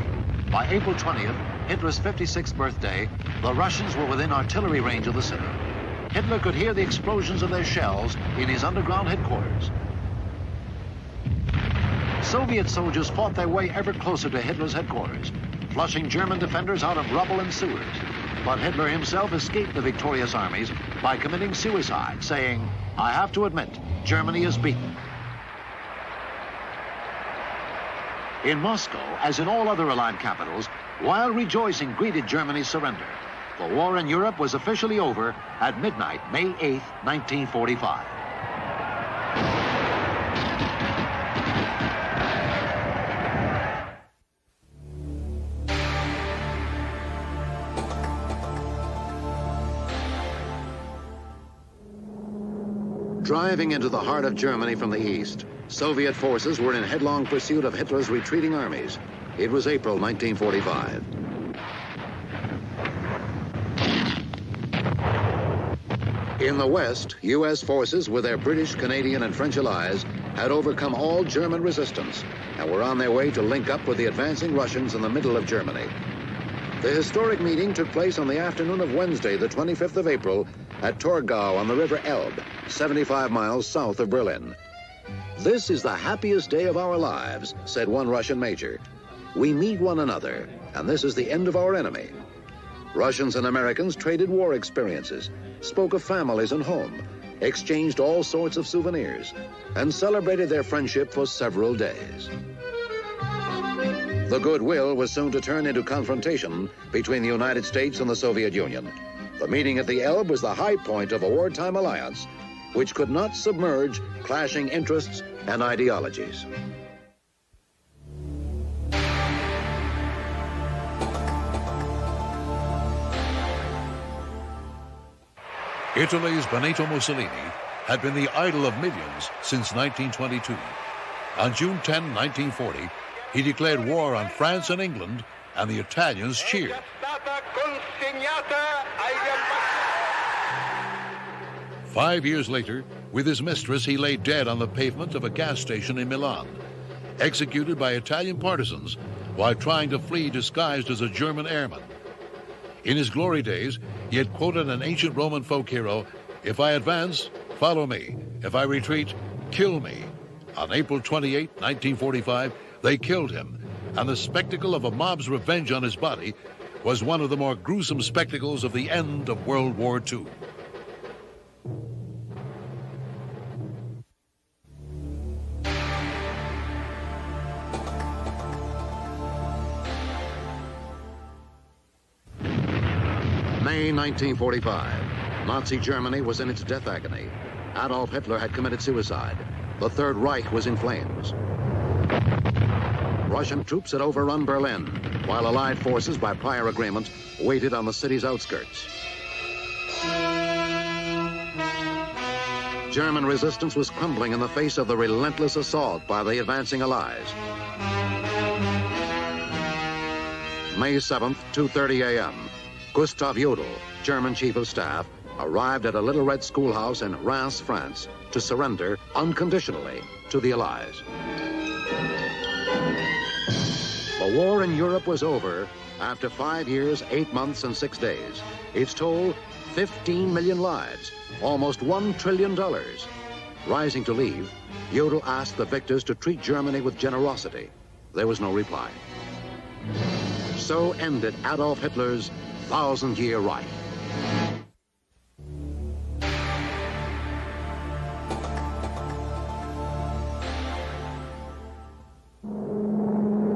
By April 20th, Hitler's 56th birthday, the Russians were within artillery range of the city. Hitler could hear the explosions of their shells in his underground headquarters. Soviet soldiers fought their way ever closer to Hitler's headquarters, flushing German defenders out of rubble and sewers. But Hitler himself escaped the victorious armies by committing suicide, saying, "I have to admit, Germany is beaten." In Moscow, as in all other Allied capitals, wild rejoicing greeted Germany's surrender. The war in Europe was officially over at midnight, May 8, 1945. Driving into the heart of Germany from the east, Soviet forces were in headlong pursuit of Hitler's retreating armies. It was April 1945. In the west, U.S. forces with their British, Canadian, and French allies had overcome all German resistance and were on their way to link up with the advancing Russians in the middle of Germany. The historic meeting took place on the afternoon of Wednesday, the 25th of April, at Torgau on the River Elbe, 75 miles south of Berlin. "This is the happiest day of our lives," said one Russian major. "We meet one another, and this is the end of our enemy." Russians and Americans traded war experiences, spoke of families and home, exchanged all sorts of souvenirs, and celebrated their friendship for several days. The goodwill was soon to turn into confrontation between the United States and the Soviet Union. The meeting at the Elbe was the high point of a wartime alliance, which could not submerge clashing interests and ideologies. Italy's Benito Mussolini had been the idol of millions since 1922. On June 10, 1940, he declared war on France and England, and the Italians cheered. 5 years later, with his mistress, he lay dead on the pavement of a gas station in Milan, executed by Italian partisans while trying to flee disguised as a German airman. In his glory days, he had quoted an ancient Roman folk hero, "If I advance, follow me. If I retreat, kill me." On April 28, 1945, they killed him, and the spectacle of a mob's revenge on his body was one of the more gruesome spectacles of the end of World War II. May 1945. Nazi Germany was in its death agony. Adolf Hitler had committed suicide. The Third Reich was in flames. Russian troops had overrun Berlin, while Allied forces, by prior agreement, waited on the city's outskirts. German resistance was crumbling in the face of the relentless assault by the advancing Allies. May 7th, 2:30 a.m. Gustav Jodl, German Chief of Staff, arrived at a little red schoolhouse in Reims, France, to surrender unconditionally to the Allies. The war in Europe was over after 5 years, 8 months, and 6 days. Its toll, 15 million lives, almost $1 trillion. Rising to leave, Jodl asked the victors to treat Germany with generosity. There was no reply. So ended Adolf Hitler's 1,000-year Reich.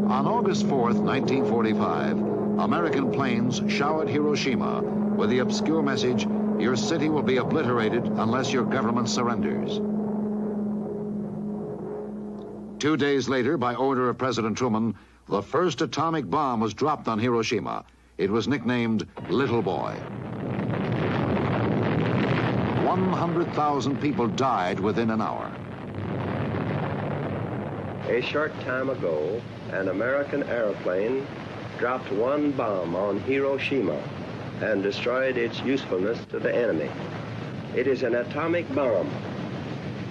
On August 4th, 1945, American planes showered Hiroshima with the obscure message, "Your city will be obliterated unless your government surrenders." 2 days later, by order of President Truman, the first atomic bomb was dropped on Hiroshima. It was nicknamed Little Boy. 100,000 people died within an hour. A short time ago, an American airplane dropped one bomb on Hiroshima and destroyed its usefulness to the enemy. It is an atomic bomb.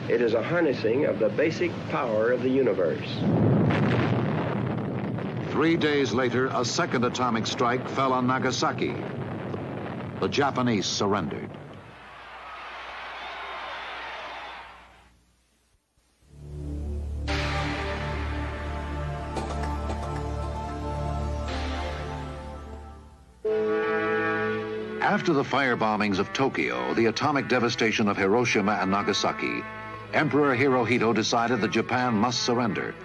It is a harnessing of the basic power of the universe. 3 days later, a second atomic strike fell on Nagasaki. The Japanese surrendered. After the firebombings of Tokyo, the atomic devastation of Hiroshima and Nagasaki, Emperor Hirohito decided that Japan must surrender.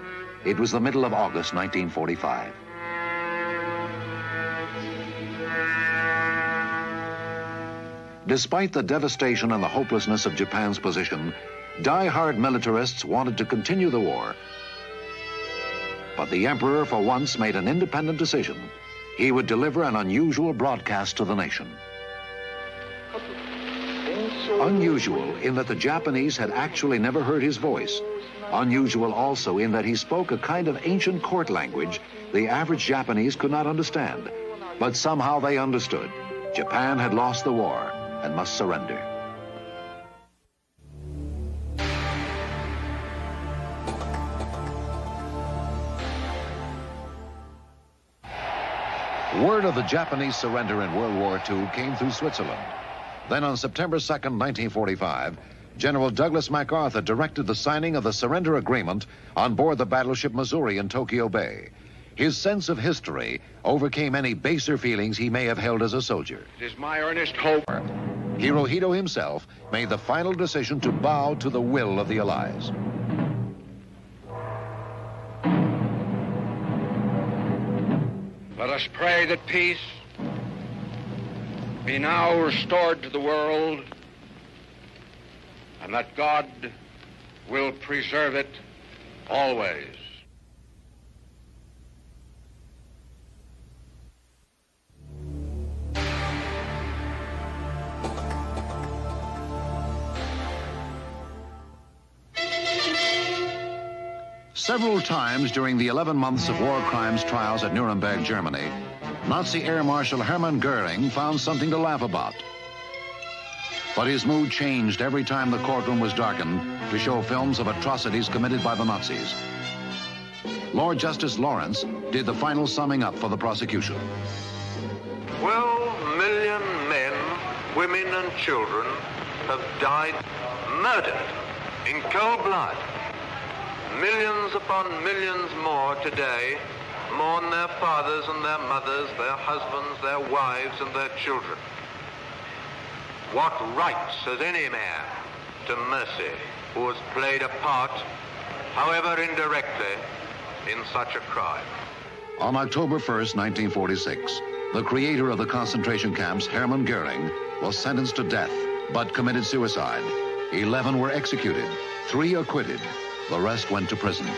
It was the middle of August 1945. Despite the devastation and the hopelessness of Japan's position, die-hard militarists wanted to continue the war. But the emperor for once made an independent decision. He would deliver an unusual broadcast to the nation. Unusual in that the Japanese had actually never heard his voice. Unusual also in that he spoke a kind of ancient court language the average Japanese could not understand. But somehow they understood. Japan had lost the war and must surrender. Word of the Japanese surrender in World War II came through Switzerland. Then on September 2nd, 1945, General Douglas MacArthur directed the signing of the surrender agreement on board the battleship Missouri in Tokyo Bay. His sense of history overcame any baser feelings he may have held as a soldier. It is my earnest hope. Hirohito himself made the final decision to bow to the will of the Allies. Let us pray that peace be now restored to the world and that God will preserve it always. Several times during the 11 months of war crimes trials at Nuremberg, Germany, Nazi Air Marshal Hermann Goering found something to laugh about. But his mood changed every time the courtroom was darkened to show films of atrocities committed by the Nazis. Lord Justice Lawrence did the final summing up for the prosecution. 12 million men, women and children have died murdered in cold blood. Millions upon millions more today mourn their fathers and their mothers, their husbands, their wives and their children. What rights has any man to mercy who has played a part, however indirectly, in such a crime? On October 1st, 1946, the creator of the concentration camps, Hermann Goering, was sentenced to death, but committed suicide. 11 were executed, 3 acquitted. The rest went to prison.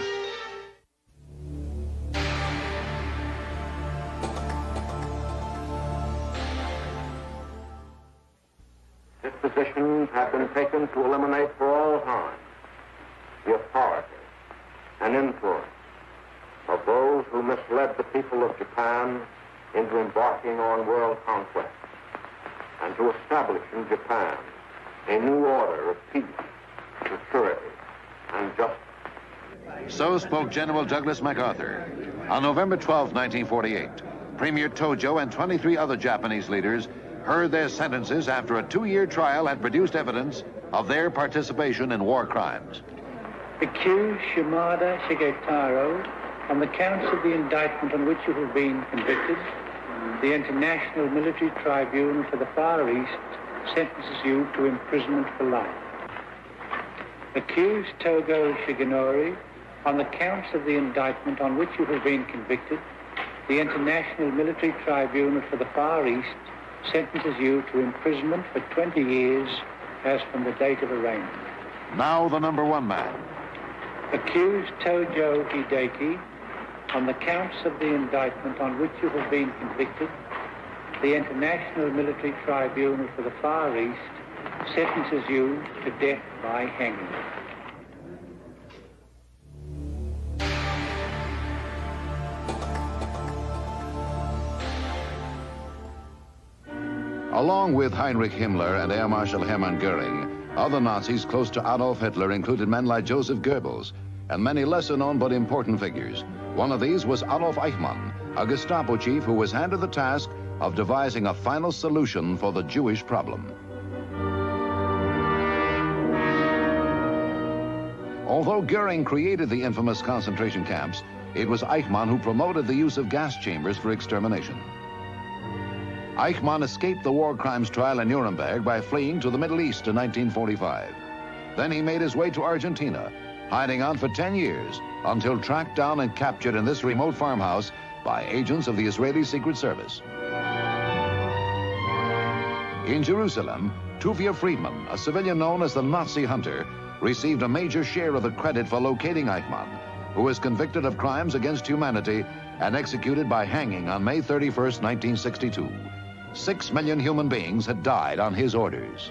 Dispositions have been taken to eliminate for all time the authority and influence of those who misled the people of Japan into embarking on world conquest, and to establish in Japan a new order of peace, security, and justice. So spoke General Douglas MacArthur. On November 12, 1948, Premier Tojo and 23 other Japanese leaders heard their sentences after a 2-year trial had produced evidence of their participation in war crimes. Accused Shimada Shigetaro, on the counts of the indictment on which you have been convicted, the International Military Tribunal for the Far East sentences you to imprisonment for life. Accused Togo Shigenori, on the counts of the indictment on which you have been convicted, the International Military Tribunal for the Far East sentences you to imprisonment for 20 years as from the date of arraignment. Now the number 1 man. Accused Tojo Hideki, on the counts of the indictment on which you have been convicted, the International Military Tribunal for the Far East sentences you to death by hanging. Along with Heinrich Himmler and Air Marshal Hermann Goering, other Nazis close to Adolf Hitler included men like Joseph Goebbels and many lesser-known but important figures. One of these was Adolf Eichmann, a Gestapo chief who was handed the task of devising a final solution for the Jewish problem. Although Goering created the infamous concentration camps, it was Eichmann who promoted the use of gas chambers for extermination. Eichmann escaped the war crimes trial in Nuremberg by fleeing to the Middle East in 1945. Then he made his way to Argentina, hiding out for 10 years until tracked down and captured in this remote farmhouse by agents of the Israeli Secret Service. In Jerusalem, Tuvia Friedman, a civilian known as the Nazi Hunter, received a major share of the credit for locating Eichmann, who was convicted of crimes against humanity and executed by hanging on May 31st, 1962. 6 million human beings had died on his orders.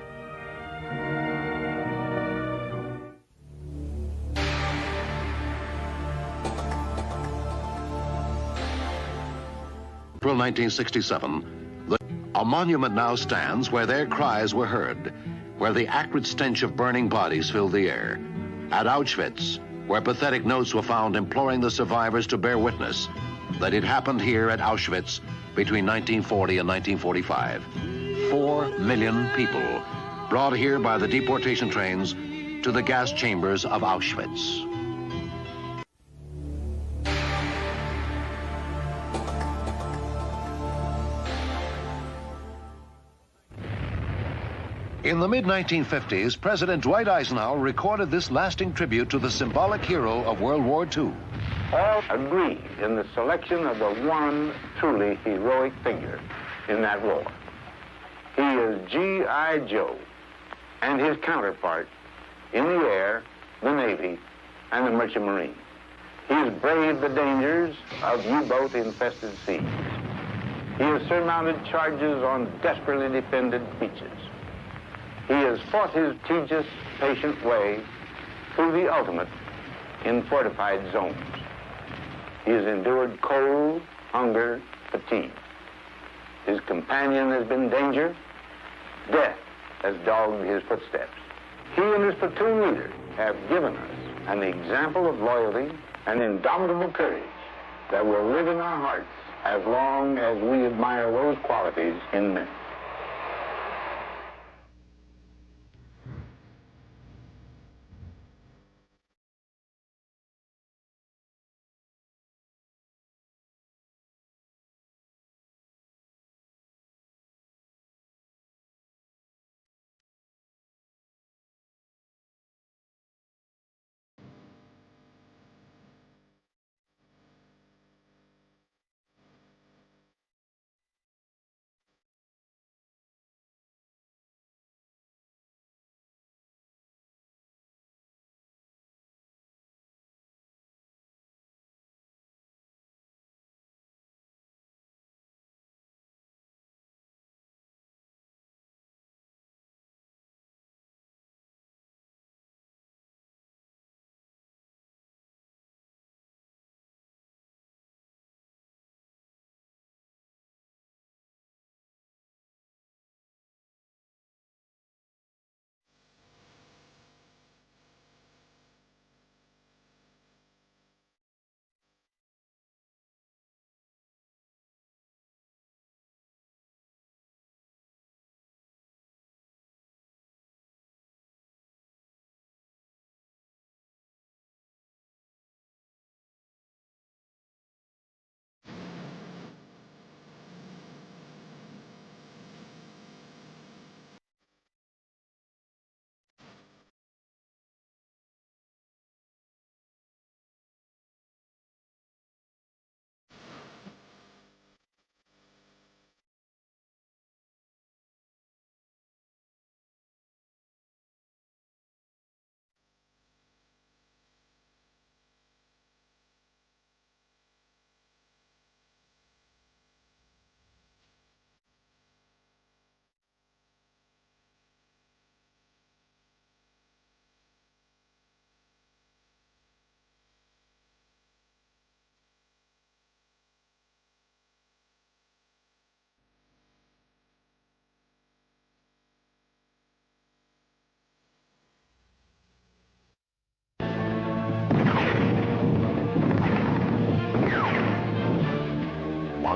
April 1967, a monument now stands where their cries were heard, where the acrid stench of burning bodies filled the air. At Auschwitz, where pathetic notes were found imploring the survivors to bear witness that it happened here at Auschwitz between 1940 and 1945. 4 million people brought here by the deportation trains to the gas chambers of Auschwitz. In the mid-1950s, President Dwight Eisenhower recorded this lasting tribute to the symbolic hero of World War II. All agree in the selection of the one truly heroic figure in that war. He is G.I. Joe and his counterpart in the air, the Navy, and the Merchant Marine. He has braved the dangers of U-boat infested seas. He has surmounted charges on desperately defended beaches. He has fought his tedious, patient way through the ultimate in fortified zones. He has endured cold, hunger, fatigue. His companion has been danger. Death has dogged his footsteps. He and his platoon leader have given us an example of loyalty and indomitable courage that will live in our hearts as long as we admire those qualities in men.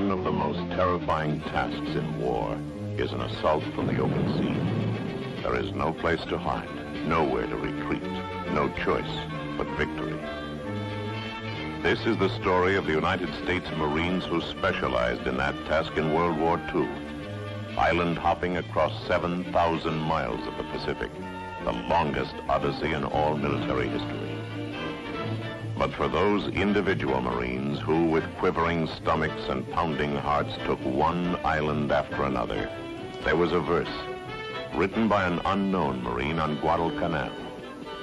One of the most terrifying tasks in war is an assault from the open sea. There is no place to hide, nowhere to retreat, no choice but victory. This is the story of the United States Marines who specialized in that task in World War II. island hopping across 7,000 miles of the Pacific, the longest odyssey in all military history. But for those individual Marines who, with quivering stomachs and pounding hearts, took one island after another, there was a verse written by an unknown Marine on Guadalcanal,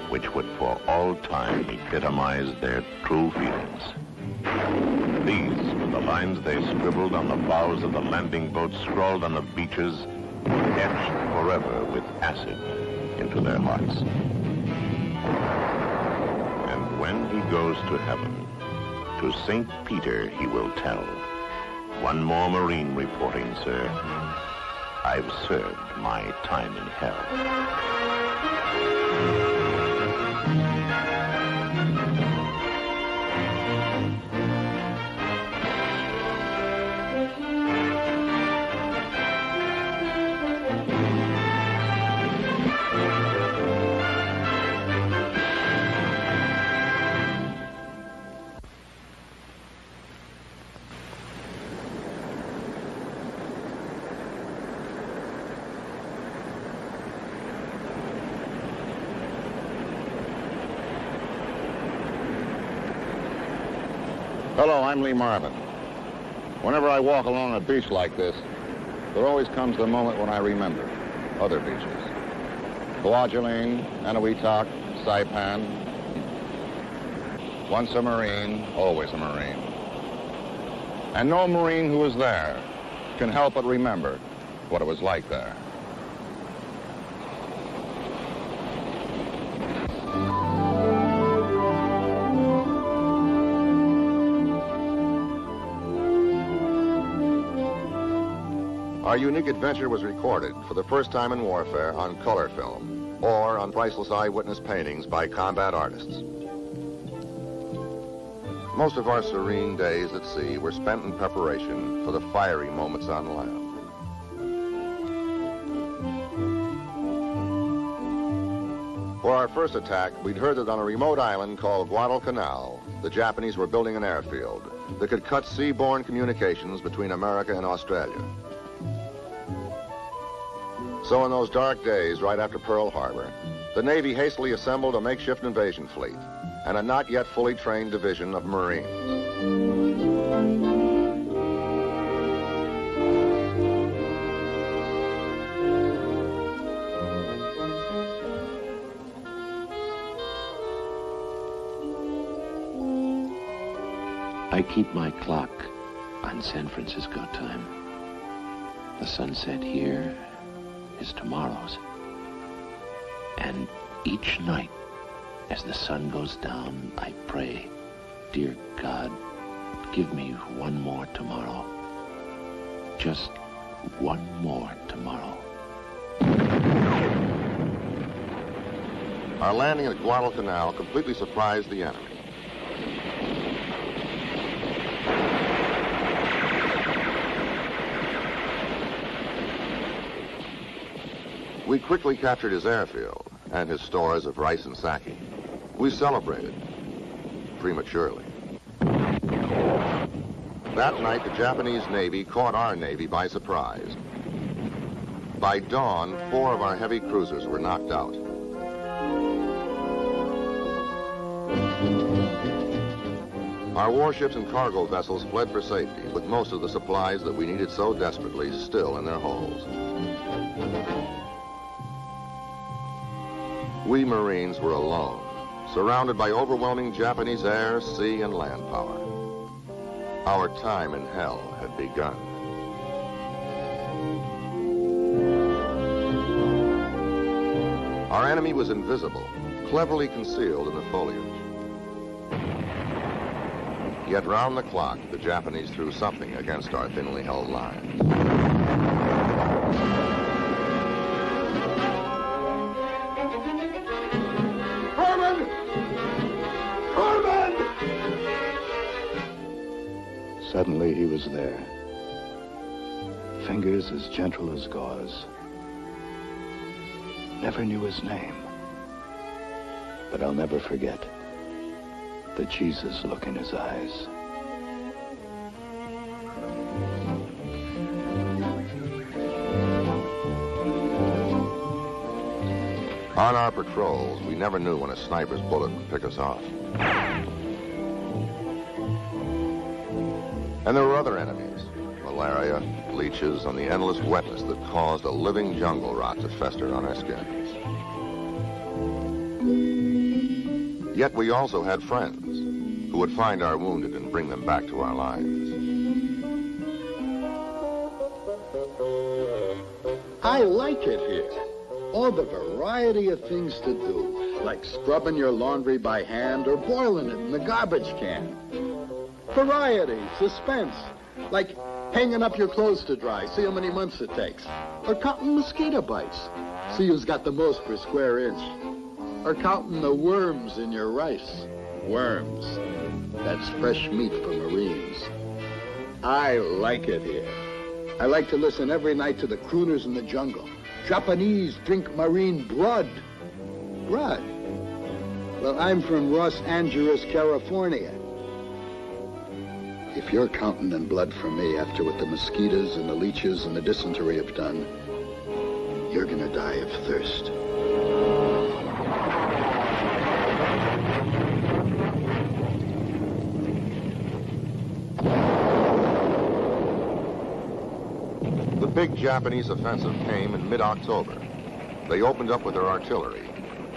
which would for all time epitomize their true feelings. These were the lines they scribbled on the bows of the landing boats, scrawled on the beaches, etched forever with acid into their hearts. And when he goes to heaven, to St. Peter he will tell, "One more Marine reporting, sir. I've served my time in hell." Hello, I'm Lee Marvin. Whenever I walk along a beach like this, there always comes the moment when I remember other beaches. Kwajalein, Eniwetok, Saipan. Once a Marine, always a Marine. And no Marine who was there can help but remember what it was like there. Our unique adventure was recorded for the first time in warfare on color film or on priceless eyewitness paintings by combat artists. Most of our serene days at sea were spent in preparation for the fiery moments on land. For our first attack, we'd heard that on a remote island called Guadalcanal, the Japanese were building an airfield that could cut seaborne communications between America and Australia. So in those dark days, right after Pearl Harbor, the Navy hastily assembled a makeshift invasion fleet and a not yet fully trained division of Marines. I keep my clock on San Francisco time. The sunset here is tomorrow's. And each night, as the sun goes down, I pray, dear God, give me one more tomorrow. Just one more tomorrow. Our landing at Guadalcanal completely surprised the enemy. We quickly captured his airfield and his stores of rice and sake. We celebrated, prematurely. That night, the Japanese Navy caught our Navy by surprise. By dawn, 4 of our heavy cruisers were knocked out. Our warships and cargo vessels fled for safety, with most of the supplies that we needed so desperately still in their holds. We Marines were alone, surrounded by overwhelming Japanese air, sea, and land power. Our time in hell had begun. Our enemy was invisible, cleverly concealed in the foliage. Yet round the clock, the Japanese threw something against our thinly held lines. Suddenly he was there. Fingers as gentle as gauze. Never knew his name. But I'll never forget the Jesus look in his eyes. On our patrols, we never knew when a sniper's bullet would pick us off. And there were other enemies, malaria, leeches, and the endless wetness that caused a living jungle rot to fester on our skins. Yet we also had friends who would find our wounded and bring them back to our lines. I like it here. All the variety of things to do, like scrubbing your laundry by hand or boiling it in the garbage can. Variety, suspense, like hanging up your clothes to dry, see how many months it takes. Or counting mosquito bites, see who's got the most per square inch. Or counting the worms in your rice. Worms. That's fresh meat for Marines. I like it here. I like to listen every night to the crooners in the jungle. Japanese drink Marine blood. Blood? Well, I'm from Los Angeles, California. If you're counting in blood for me after what the mosquitoes and the leeches and the dysentery have done, you're gonna die of thirst. The big Japanese offensive came in mid-October. They opened up with their artillery.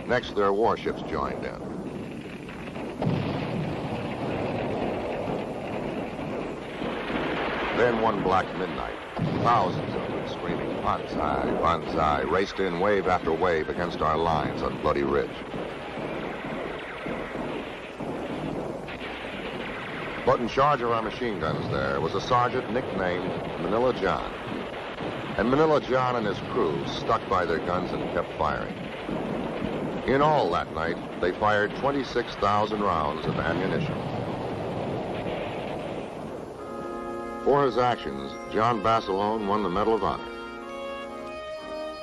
Next, their warships joined in. Then one black midnight, thousands of them screaming "Banzai, Banzai," raced in wave after wave against our lines on Bloody Ridge. But in charge of our machine guns there was a sergeant nicknamed Manila John. And Manila John and his crew stuck by their guns and kept firing. In all that night, they fired 26,000 rounds of ammunition. For his actions, John Basilone won the Medal of Honor.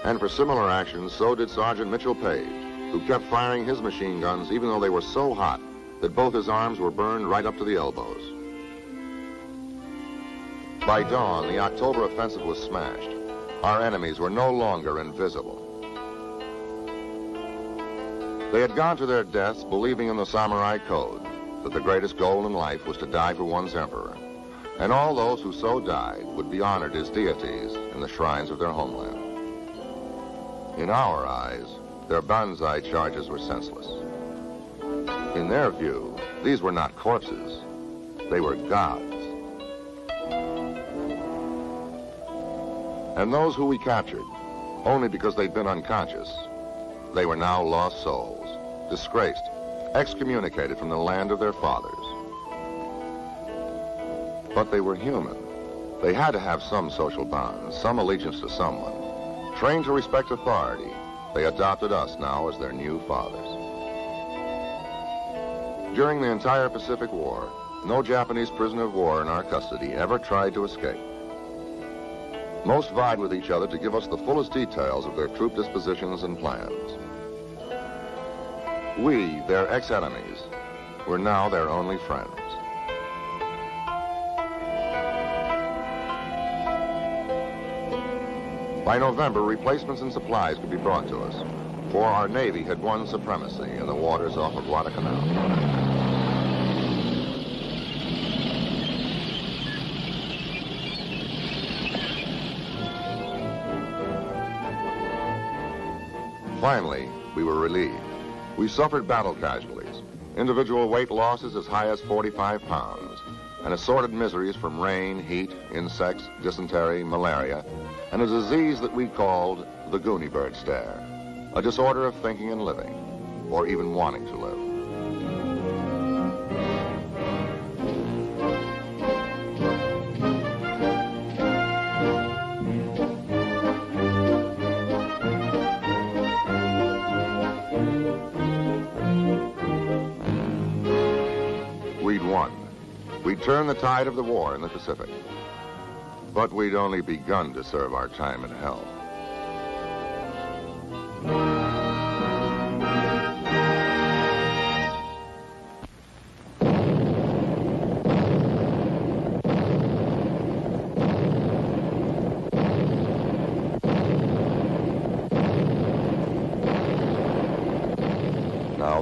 And for similar actions, so did Sergeant Mitchell Page, who kept firing his machine guns even though they were so hot that both his arms were burned right up to the elbows. By dawn, the October offensive was smashed. Our enemies were no longer invisible. They had gone to their deaths believing in the samurai code, that the greatest goal in life was to die for one's emperor. And all those who so died would be honored as deities in the shrines of their homeland. In our eyes, their banzai charges were senseless. In their view, these were not corpses, they were gods. And those who we captured, only because they'd been unconscious, they were now lost souls, disgraced, excommunicated from the land of their fathers. But they were human. They had to have some social bonds, some allegiance to someone. Trained to respect authority, they adopted us now as their new fathers. During the entire Pacific War, no Japanese prisoner of war in our custody ever tried to escape. Most vied with each other to give us the fullest details of their troop dispositions and plans. We, their ex-enemies, were now their only friends. By November, replacements and supplies could be brought to us, for our Navy had won supremacy in the waters off of Guadalcanal. Finally, we were relieved. We suffered battle casualties, individual weight losses as high as 45 pounds, and assorted miseries from rain, heat, insects, dysentery, malaria, and a disease that we called the Goonie bird stare, a disorder of thinking and living, or even wanting to live. We'd won. We'd turned the tide of the war in the Pacific. But we'd only begun to serve our time in hell.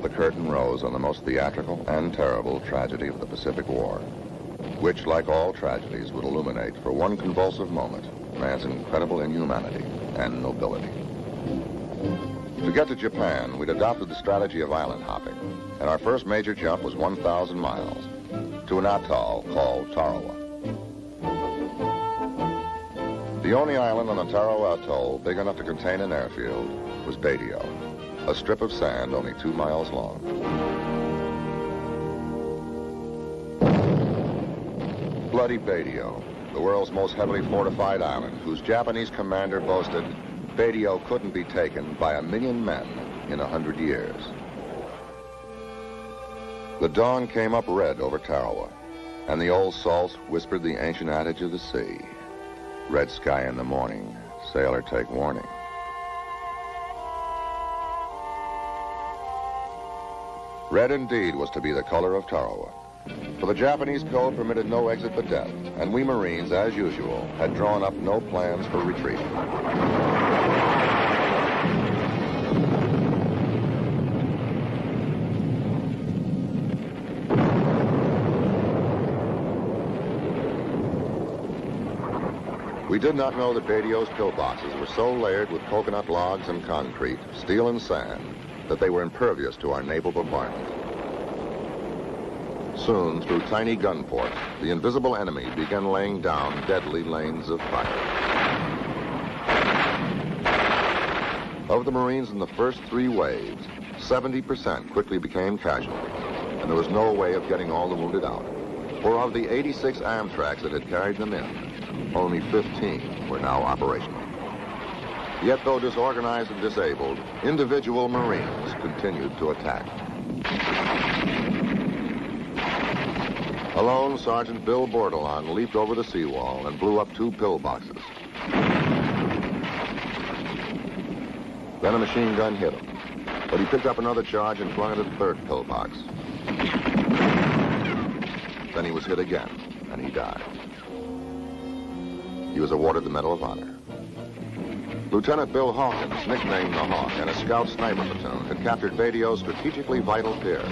the curtain rose on the most theatrical and terrible tragedy of the Pacific War, which, like all tragedies, would illuminate for one convulsive moment man's incredible inhumanity and nobility. To get to Japan, we'd adopted the strategy of island hopping, and our first major jump was 1,000 miles to an atoll called Tarawa. The only island on the Tarawa Atoll big enough to contain an airfield was Badio, a strip of sand only 2 miles long. Bloody Badio, the world's most heavily fortified island, whose Japanese commander boasted Badio couldn't be taken by 1 million men in 100 years. The dawn came up red over Tarawa, and the old salts whispered the ancient adage of the sea. Red sky in the morning, sailor take warning. Red indeed was to be the color of Tarawa, for the Japanese code permitted no exit but death, and we Marines, as usual, had drawn up no plans for retreat. We did not know that Badio's pillboxes were so layered with coconut logs and concrete, steel and sand, that they were impervious to our naval bombardment. Soon, through tiny gun ports, the invisible enemy began laying down deadly lanes of fire. Of the Marines in the first 3 waves, 70% quickly became casualties, and there was no way of getting all the wounded out. For of the 86 Amtraks that had carried them in, only 15 were now operational. Yet, though disorganized and disabled, individual Marines continued to attack. Alone, Sergeant Bill Bordelon leaped over the seawall and blew up 2 pillboxes. Then a machine gun hit him, but he picked up another charge and flung it at the 3rd pillbox. Then he was hit again, and he died. He was awarded the Medal of Honor. Lieutenant Bill Hawkins, nicknamed the Hawk, and a scout sniper platoon had captured Badio's strategically vital pier.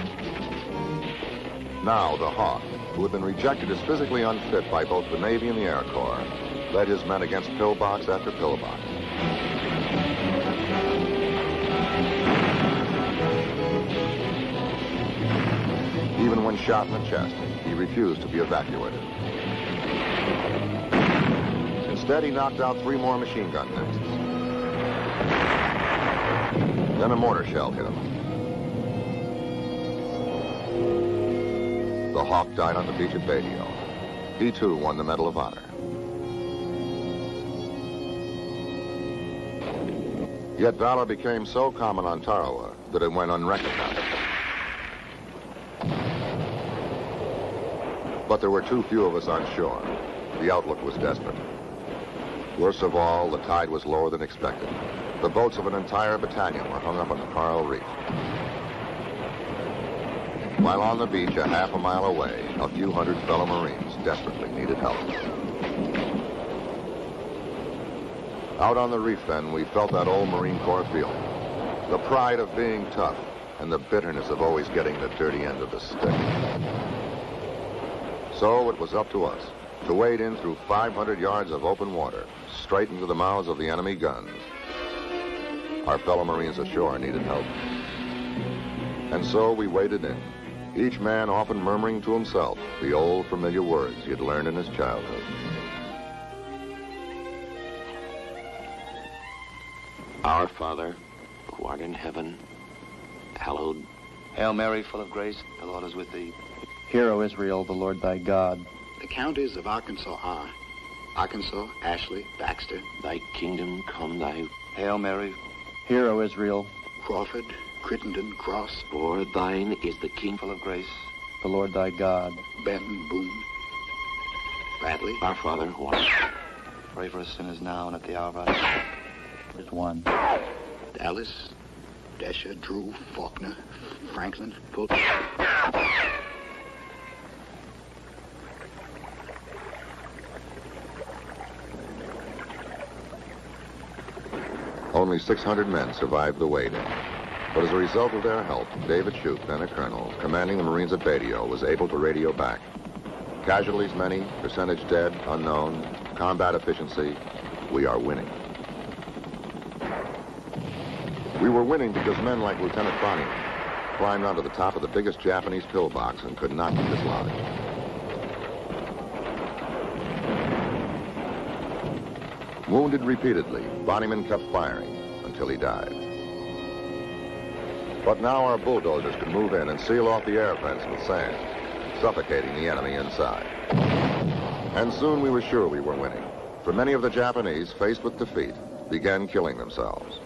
Now the Hawk, who had been rejected as physically unfit by both the Navy and the Air Corps, led his men against pillbox after pillbox. Even when shot in the chest, he refused to be evacuated. Instead, he knocked out 3 more machine gun nests. Then a mortar shell hit him. The Hawk died on the beach at Badio. He, too, won the Medal of Honor. Yet valor became so common on Tarawa that it went unrecognized. But there were too few of us on shore. The outlook was desperate. Worst of all, the tide was lower than expected. The boats of an entire battalion were hung up on the coral reef. While on the beach, a half a mile away, a few hundred fellow Marines desperately needed help. Out on the reef, then, we felt that old Marine Corps feeling. The pride of being tough and the bitterness of always getting the dirty end of the stick. So it was up to us to wade in through 500 yards of open water, straight into the mouths of the enemy guns. Our fellow Marines ashore needed help. And so we waded in, each man often murmuring to himself the old familiar words he had learned in his childhood. Our Father, who art in heaven, hallowed. Hail Mary, full of grace, the Lord is with thee. Hear, O Israel, the Lord thy God. The counties of Arkansas are Arkansas, Ashley, Baxter. Thy kingdom come, thy... Hail Mary. Hear, O Israel. Crawford, Crittenden, Cross. For thine is the King full of grace, the Lord thy God. Benton, Boone. Bradley. Our Father, who art... Pray for us sinners now and at the hour of our death. There's 1. Dallas, Desha, Drew, Faulkner, Franklin, Full. Only 600 men survived the wade-in. But as a result of their help, David Shoup, then a colonel, commanding the Marines at Badio, was able to radio back. Casualties many, percentage dead, unknown, combat efficiency, we are winning. We were winning because men like Lieutenant Bonnie climbed onto the top of the biggest Japanese pillbox and could not be dislodged. Wounded repeatedly, Bonnyman kept firing until he died. But now our bulldozers could move in and seal off the air vents with sand, suffocating the enemy inside. And soon we were sure we were winning, for many of the Japanese, faced with defeat, began killing themselves.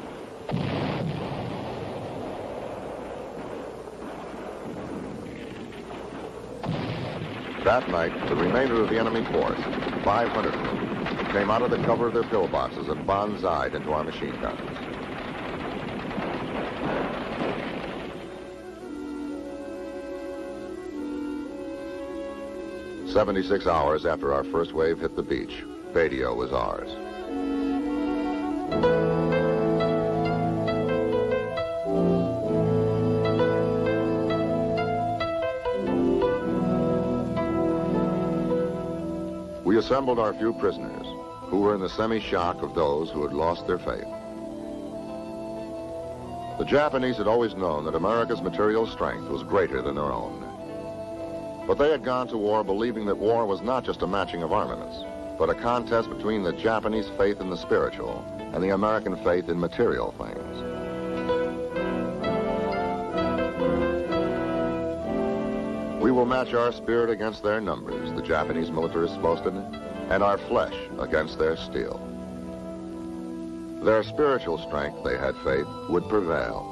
That night, the remainder of the enemy force, 500 of them, came out of the cover of their pillboxes and banzaied into our machine guns. "76 hours after our first wave hit the beach, Badio was ours. We assembled our few prisoners, who were in the semi-shock of those who had lost their faith. The Japanese had always known that America's material strength was greater than their own. But they had gone to war believing that war was not just a matching of armaments, but a contest between the Japanese faith in the spiritual and the American faith in material things. "We will match our spirit against their numbers," the Japanese militarists boasted, "and our flesh against their steel." Their spiritual strength, they had faith, would prevail.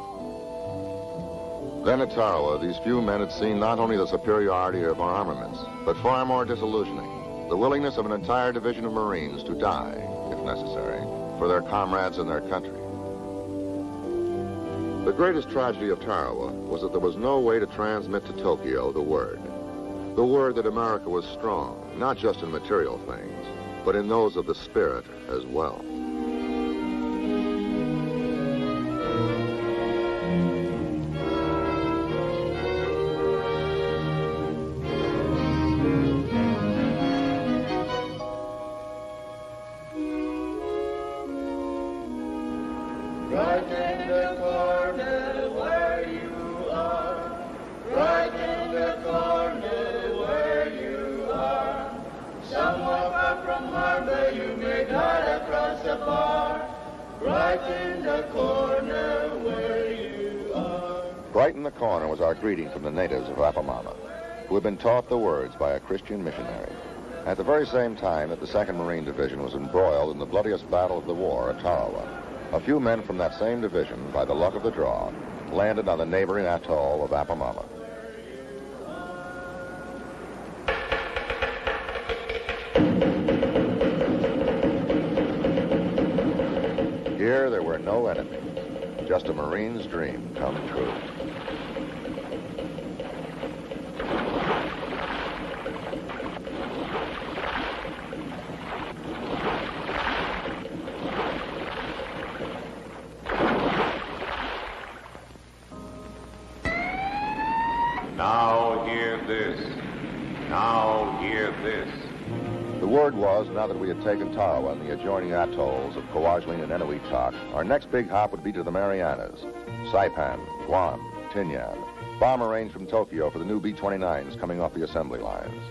Then at Tarawa, these few men had seen not only the superiority of our armaments, but far more disillusioning, the willingness of an entire division of Marines to die, if necessary, for their comrades and their country. The greatest tragedy of Tarawa was that there was no way to transmit to Tokyo the word that America was strong, not just in material things, but in those of the spirit as well. Brighten the corner was our greeting from the natives of Apamama, who had been taught the words by a Christian missionary. At the very same time that the 2nd Marine Division was embroiled in the bloodiest battle of the war at Tarawa, a few men from that same division, by the luck of the draw, landed on the neighboring atoll of Apamama. Here there were no enemies, just a Marine's dream come true. Now hear this. Now hear this. The word was, now that we had taken Tarawa and the adjoining atolls of Kwajalein and Enewetak, our next big hop would be to the Marianas, Saipan, Guam, Tinian, bomber range from Tokyo for the new B-29s coming off the assembly lines.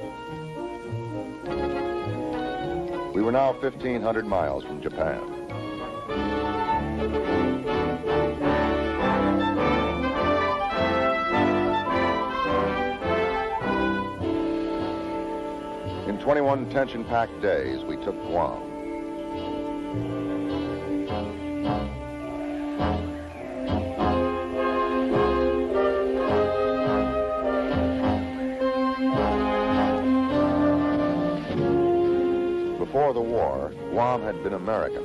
We were now 1,500 miles from Japan. In 21 tension-packed days, we took Guam. Before the war, Guam had been American.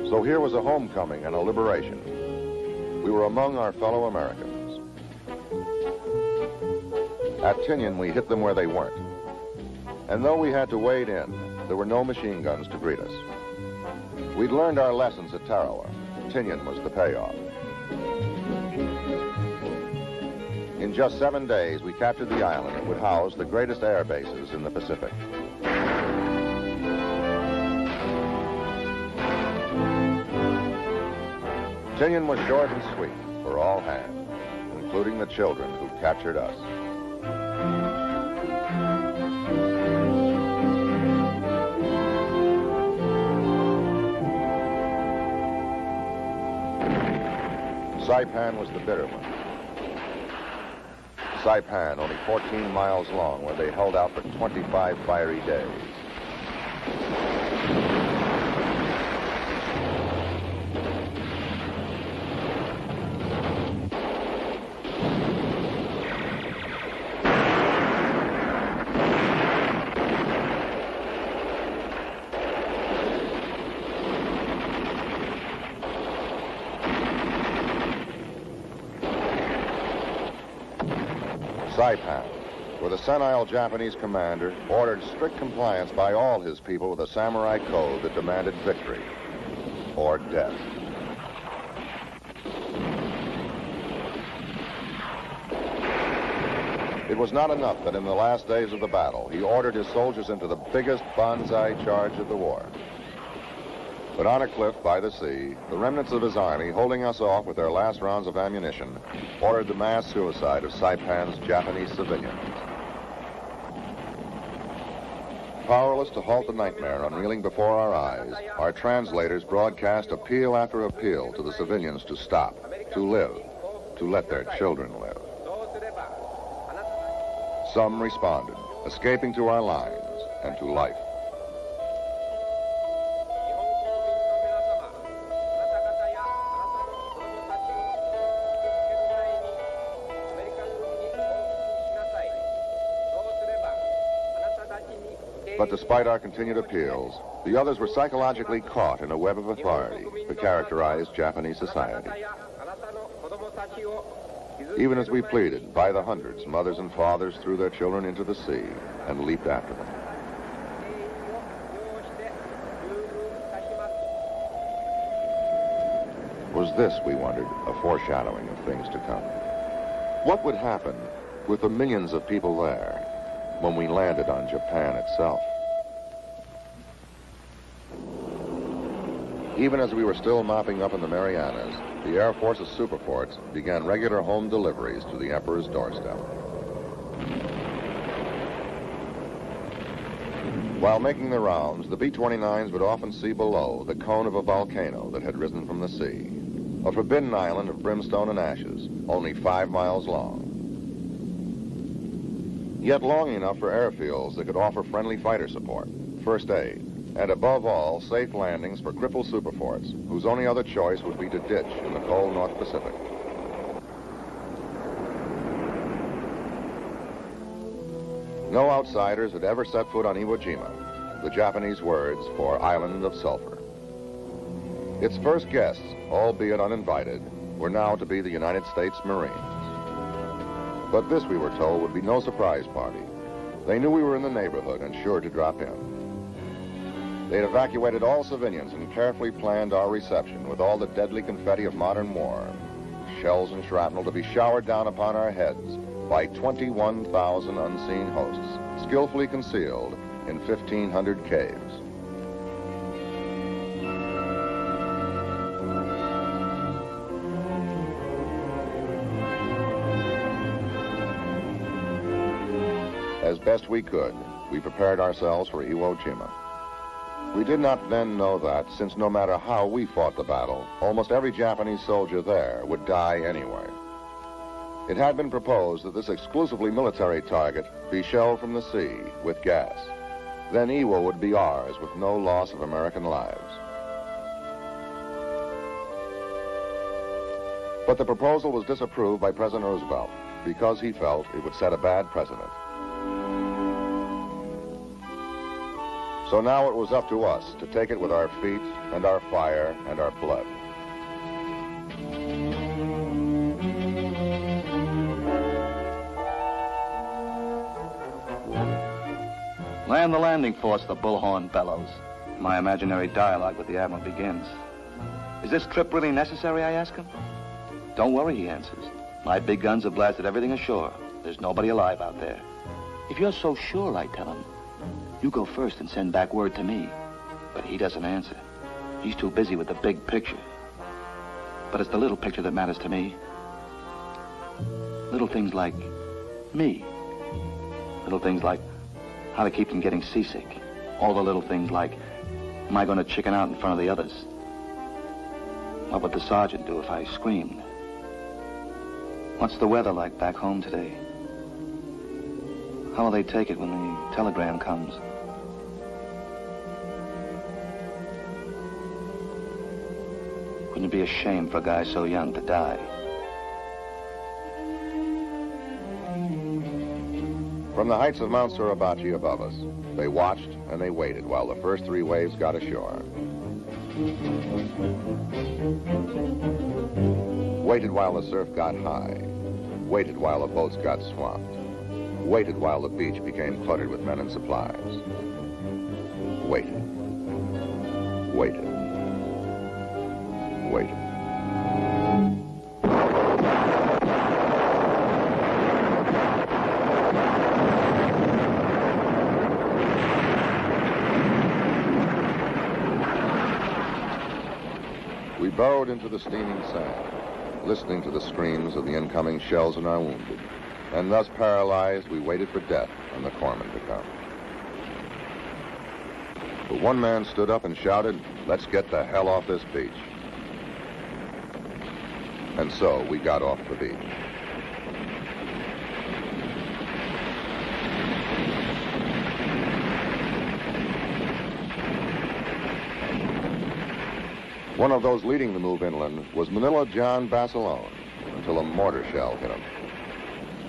So here was a homecoming and a liberation. We were among our fellow Americans. At Tinian, we hit them where they weren't. And though we had to wade in, there were no machine guns to greet us. We'd learned our lessons at Tarawa. Tinian was the payoff. In just 7 days, we captured the island that would house the greatest air bases in the Pacific. Tinian was short and sweet for all hands, including the children who captured us. Saipan was the bitter one. Saipan, only 14 miles long, where they held out for 25 fiery days. Saipan, where the senile Japanese commander ordered strict compliance by all his people with a samurai code that demanded victory or death. It was not enough that in the last days of the battle, he ordered his soldiers into the biggest banzai charge of the war. But on a cliff by the sea, the remnants of his army, holding us off with their last rounds of ammunition, ordered the mass suicide of Saipan's Japanese civilians. Powerless to halt the nightmare unreeling before our eyes, our translators broadcast appeal after appeal to the civilians to stop, to live, to let their children live. Some responded, escaping to our lines and to life. But despite our continued appeals, the others were psychologically caught in a web of authority that characterized Japanese society. Even as we pleaded, by the hundreds, mothers and fathers threw their children into the sea and leaped after them. Was this, we wondered, a foreshadowing of things to come? What would happen with the millions of people there when we landed on Japan itself? Even as we were still mopping up in the Marianas, the Air Force's superforts began regular home deliveries to the Emperor's doorstep. While making the rounds, the B-29s would often see below the cone of a volcano that had risen from the sea, a forbidden island of brimstone and ashes, only 5 miles long. Yet long enough for airfields that could offer friendly fighter support, first aid, and above all, safe landings for crippled superforts, whose only other choice would be to ditch in the cold North Pacific. No outsiders had ever set foot on Iwo Jima, the Japanese words for Island of Sulphur. Its first guests, albeit uninvited, were now to be the United States Marines. But this, we were told, would be no surprise party. They knew we were in the neighborhood and sure to drop in. They'd evacuated all civilians and carefully planned our reception with all the deadly confetti of modern war, shells and shrapnel to be showered down upon our heads by 21,000 unseen hosts, skillfully concealed in 1,500 caves. As best we could, we prepared ourselves for Iwo Jima. We did not then know that, since no matter how we fought the battle, almost every Japanese soldier there would die anyway. It had been proposed that this exclusively military target be shelled from the sea with gas. Then Iwo would be ours with no loss of American lives. But the proposal was disapproved by President Roosevelt because he felt it would set a bad precedent. So now it was up to us to take it with our feet and our fire and our blood. Land the landing force, the bullhorn bellows. My imaginary dialogue with the Admiral begins. Is this trip really necessary, I ask him. Don't worry, he answers. My big guns have blasted everything ashore. There's nobody alive out there. If you're so sure, I tell him, you go first and send back word to me. But he doesn't answer. He's too busy with the big picture. But it's the little picture that matters to me. Little things like me. Little things like how to keep from getting seasick. All the little things like, am I going to chicken out in front of the others? What would the sergeant do if I screamed? What's the weather like back home today? How will they take it when the telegram comes? Wouldn't it be a shame for a guy so young to die? From the heights of Mount Suribachi above us, they watched and they waited while the first 3 waves got ashore. Waited while the surf got high. Waited while the boats got swamped. Waited while the beach became cluttered with men and supplies. Waited. Waited. Waited. We burrowed into the steaming sand, listening to the screams of the incoming shells and our wounded. And thus paralyzed, we waited for death and the corpsmen to come. But one man stood up and shouted, "Let's get the hell off this beach." And so we got off the beach. One of those leading the move inland was Manila John Basilone, until a mortar shell hit him.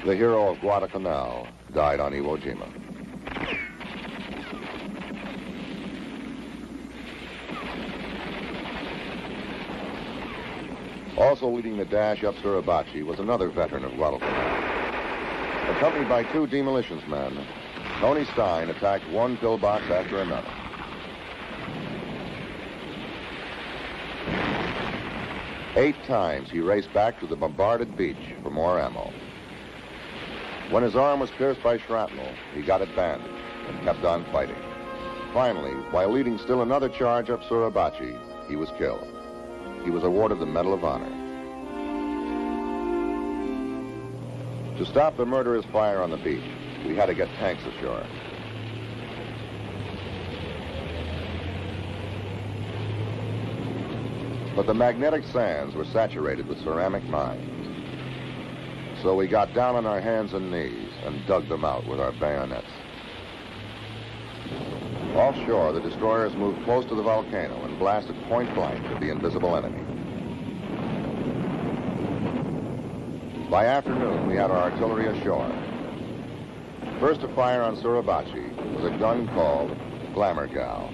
The hero of Guadalcanal died on Iwo Jima. Also leading the dash up Suribachi was another veteran of Guadalcanal. Accompanied by 2 demolitions men, Tony Stein attacked one pillbox after another. Eight times he raced back to the bombarded beach for more ammo. When his arm was pierced by shrapnel, he got it bandaged and kept on fighting. Finally, while leading still another charge up Suribachi, he was killed. He was awarded the Medal of Honor. To stop the murderous fire on the beach, we had to get tanks ashore. But the magnetic sands were saturated with ceramic mines. So we got down on our hands and knees and dug them out with our bayonets. Offshore, the destroyers moved close to the volcano and blasted point blank at the invisible enemy. By afternoon, we had our artillery ashore. First to fire on Suribachi was a gun called Glamour Gal.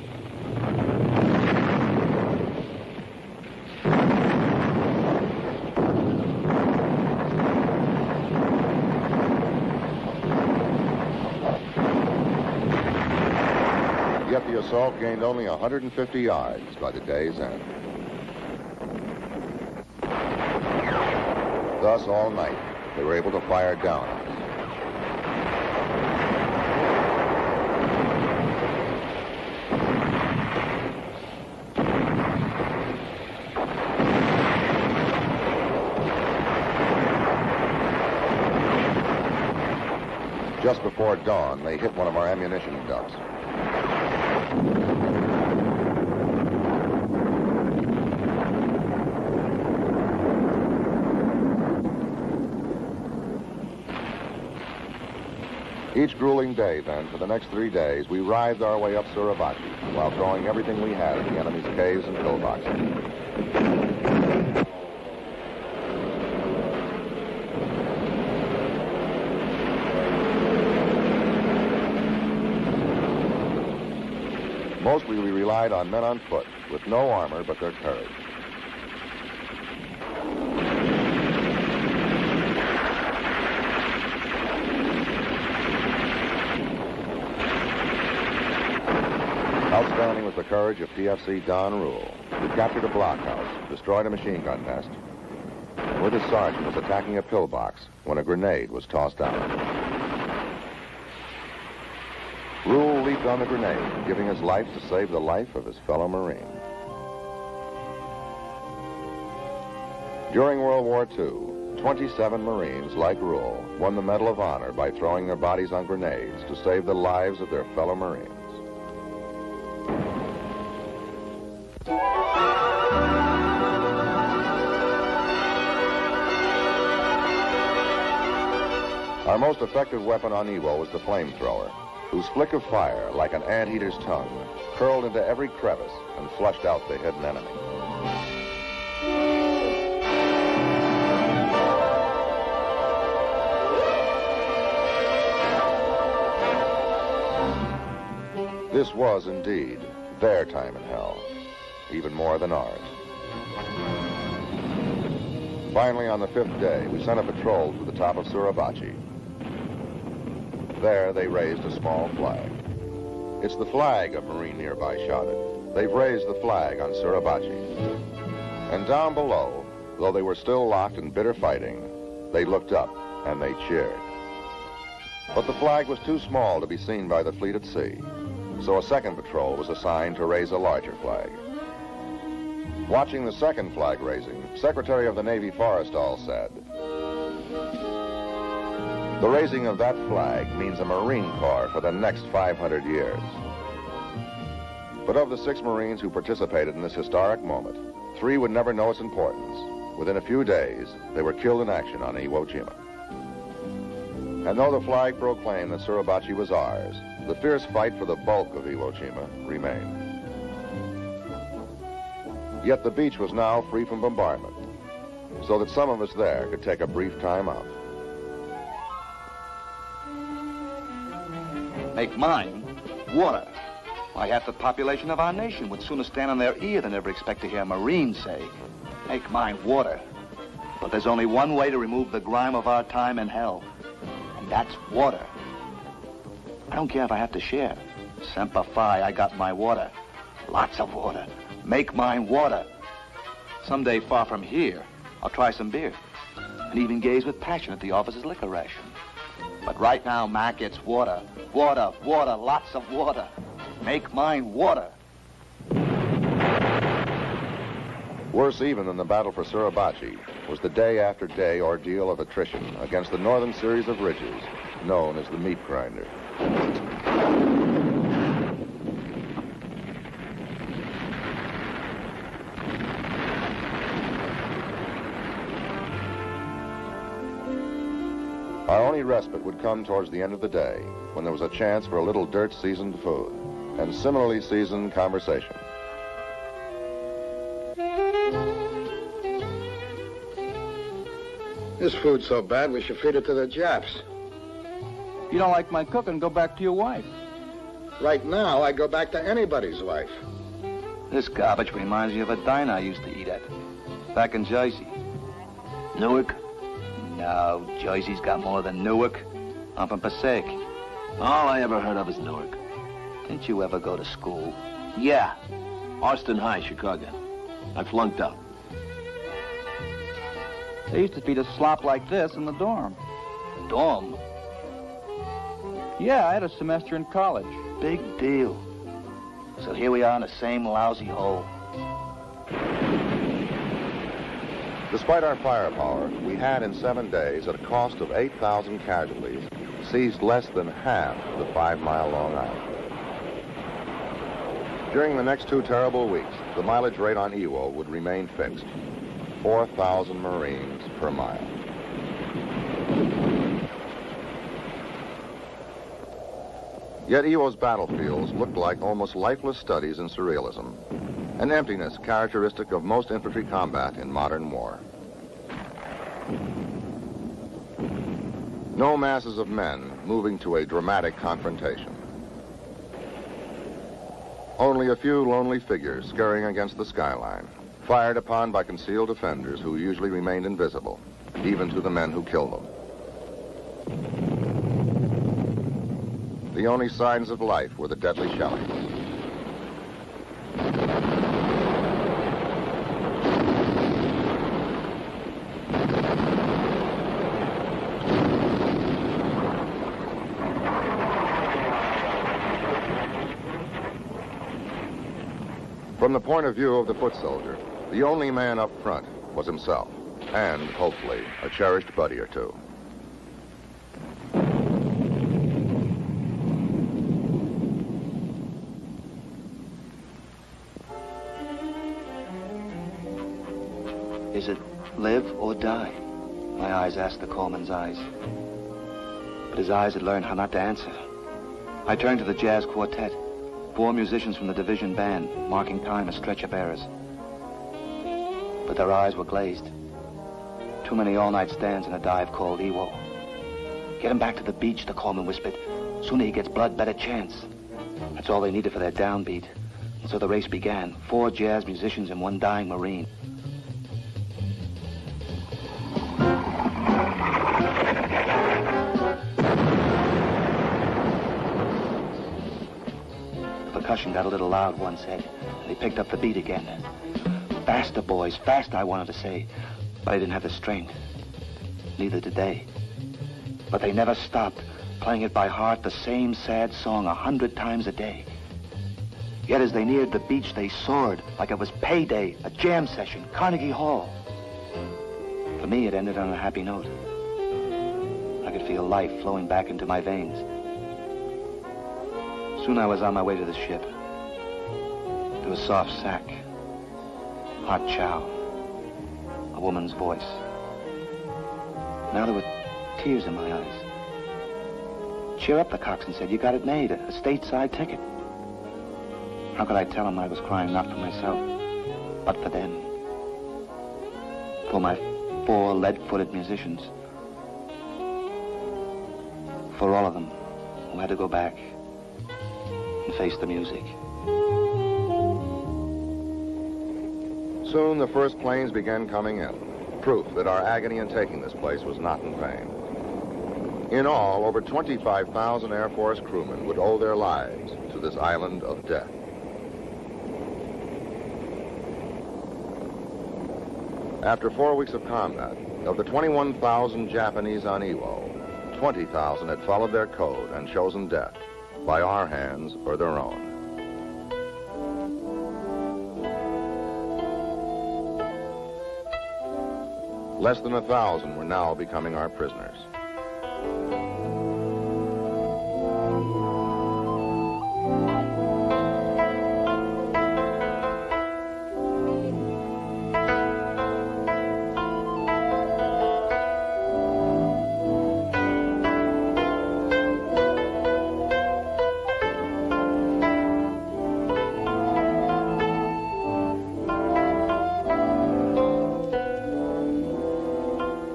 Yet the assault gained only 150 yards by the day's end. Thus, all night, they were able to fire down on us. Just before dawn, they hit one of our ammunition dumps. Each grueling day, then, for the next 3 days, we writhed our way up Suribachi while throwing everything we had at the enemy's caves and pillboxes. Mostly we relied on men on foot, with no armor but their courage. Outstanding was the courage of PFC Don Rule, who captured a blockhouse, destroyed a machine gun nest, with his sergeant was attacking a pillbox when a grenade was tossed out. Rule leaped on the grenade, giving his life to save the life of his fellow Marine. During World War II, 27 Marines, like Rule, won the Medal of Honor by throwing their bodies on grenades to save the lives of their fellow Marines. Our most effective weapon on Iwo was the flamethrower, whose flick of fire, like an anteater's tongue, curled into every crevice and flushed out the hidden enemy. This was indeed their time in hell, even more than ours. Finally, on the 5th day, we sent a patrol to the top of Suribachi. There, they raised a small flag. "It's the flag," a Marine nearby shouted. "They've raised the flag on Suribachi." And down below, though they were still locked in bitter fighting, they looked up and they cheered. But the flag was too small to be seen by the fleet at sea, so a second patrol was assigned to raise a larger flag. Watching the second flag raising, Secretary of the Navy Forrestal said, "The raising of that flag means a Marine Corps for the next 500 years." But of the 6 Marines who participated in this historic moment, 3 would never know its importance. Within a few days, they were killed in action on Iwo Jima. And though the flag proclaimed that Suribachi was ours, the fierce fight for the bulk of Iwo Jima remained. Yet the beach was now free from bombardment, so that some of us there could take a brief time out. Make mine water. Why, half the population of our nation would sooner stand on their ear than ever expect to hear a Marine say, "Make mine water." But there's only one way to remove the grime of our time in hell, and that's water. I don't care if I have to share. Semper Fi, I got my water. Lots of water. Make mine water. Someday far from here, I'll try some beer and even gaze with passion at the officer's liquor ration. But right now, Mac, it's water. Water, water, lots of water. Make mine water. Worse even than the battle for Suribachi was the day-after-day ordeal of attrition against the northern series of ridges known as the Meat Grinder. Our only respite would come towards the end of the day, when there was a chance for a little dirt-seasoned food and similarly seasoned conversation. This food's so bad, we should feed it to the Japs. You don't like my cooking, go back to your wife. Right now, I go back to anybody's wife. This garbage reminds me of a diner I used to eat at, back in Jersey. Newark? No, Jersey's got more than Newark. I'm from Passaic. All I ever heard of is Newark. Didn't you ever go to school? Yeah, Austin High, Chicago. I flunked out. They used to feed us slop like this in the dorm. Dorm? Yeah, I had a semester in college. Big deal. So here we are in the same lousy hole. Despite our firepower, we had in 7 days, at a cost of 8,000 casualties, seized less than half the 5-mile-long island. During the next 2 terrible weeks, the mileage rate on Iwo would remain fixed, 4,000 Marines per mile. Yet Iwo's battlefields looked like almost lifeless studies in surrealism, an emptiness characteristic of most infantry combat in modern war. No masses of men moving to a dramatic confrontation. Only a few lonely figures scurrying against the skyline, fired upon by concealed defenders who usually remained invisible, even to the men who killed them. The only signs of life were the deadly shellings. From the point of view of the foot soldier, the only man up front was himself, and, hopefully, a cherished buddy or two. Is it live or die? My eyes asked the Coleman's eyes. But his eyes had learned how not to answer. I turned to the jazz quartet, 4 musicians from the division band, marking time as stretcher bearers. But their eyes were glazed. Too many all-night stands in a dive called Iwo. Get him back to the beach, the Coleman whispered. Sooner he gets blood, better chance. That's all they needed for their downbeat. And so the race began. 4 jazz musicians and 1 dying Marine. Percussion got a little loud, one said, and they picked up the beat again. Faster, boys, faster, I wanted to say, but I didn't have the strength. Neither did they. But they never stopped, playing it by heart, the same sad song 100 times a day. Yet as they neared the beach, they soared like it was payday, a jam session, Carnegie Hall. For me, it ended on a happy note. I could feel life flowing back into my veins. Soon I was on my way to the ship. There was soft sack, hot chow, a woman's voice. Now there were tears in my eyes. Cheer up, the coxswain said. You got it made, a stateside ticket. How could I tell him I was crying not for myself, but for them? For my 4 lead-footed musicians. For all of them who had to go back and face the music. Soon the first planes began coming in, proof that our agony in taking this place was not in vain. In all, over 25,000 Air Force crewmen would owe their lives to this island of death. After 4 weeks of combat, of the 21,000 Japanese on Iwo, 20,000 had followed their code and chosen death, by our hands or their own. Less than 1,000 were now becoming our prisoners.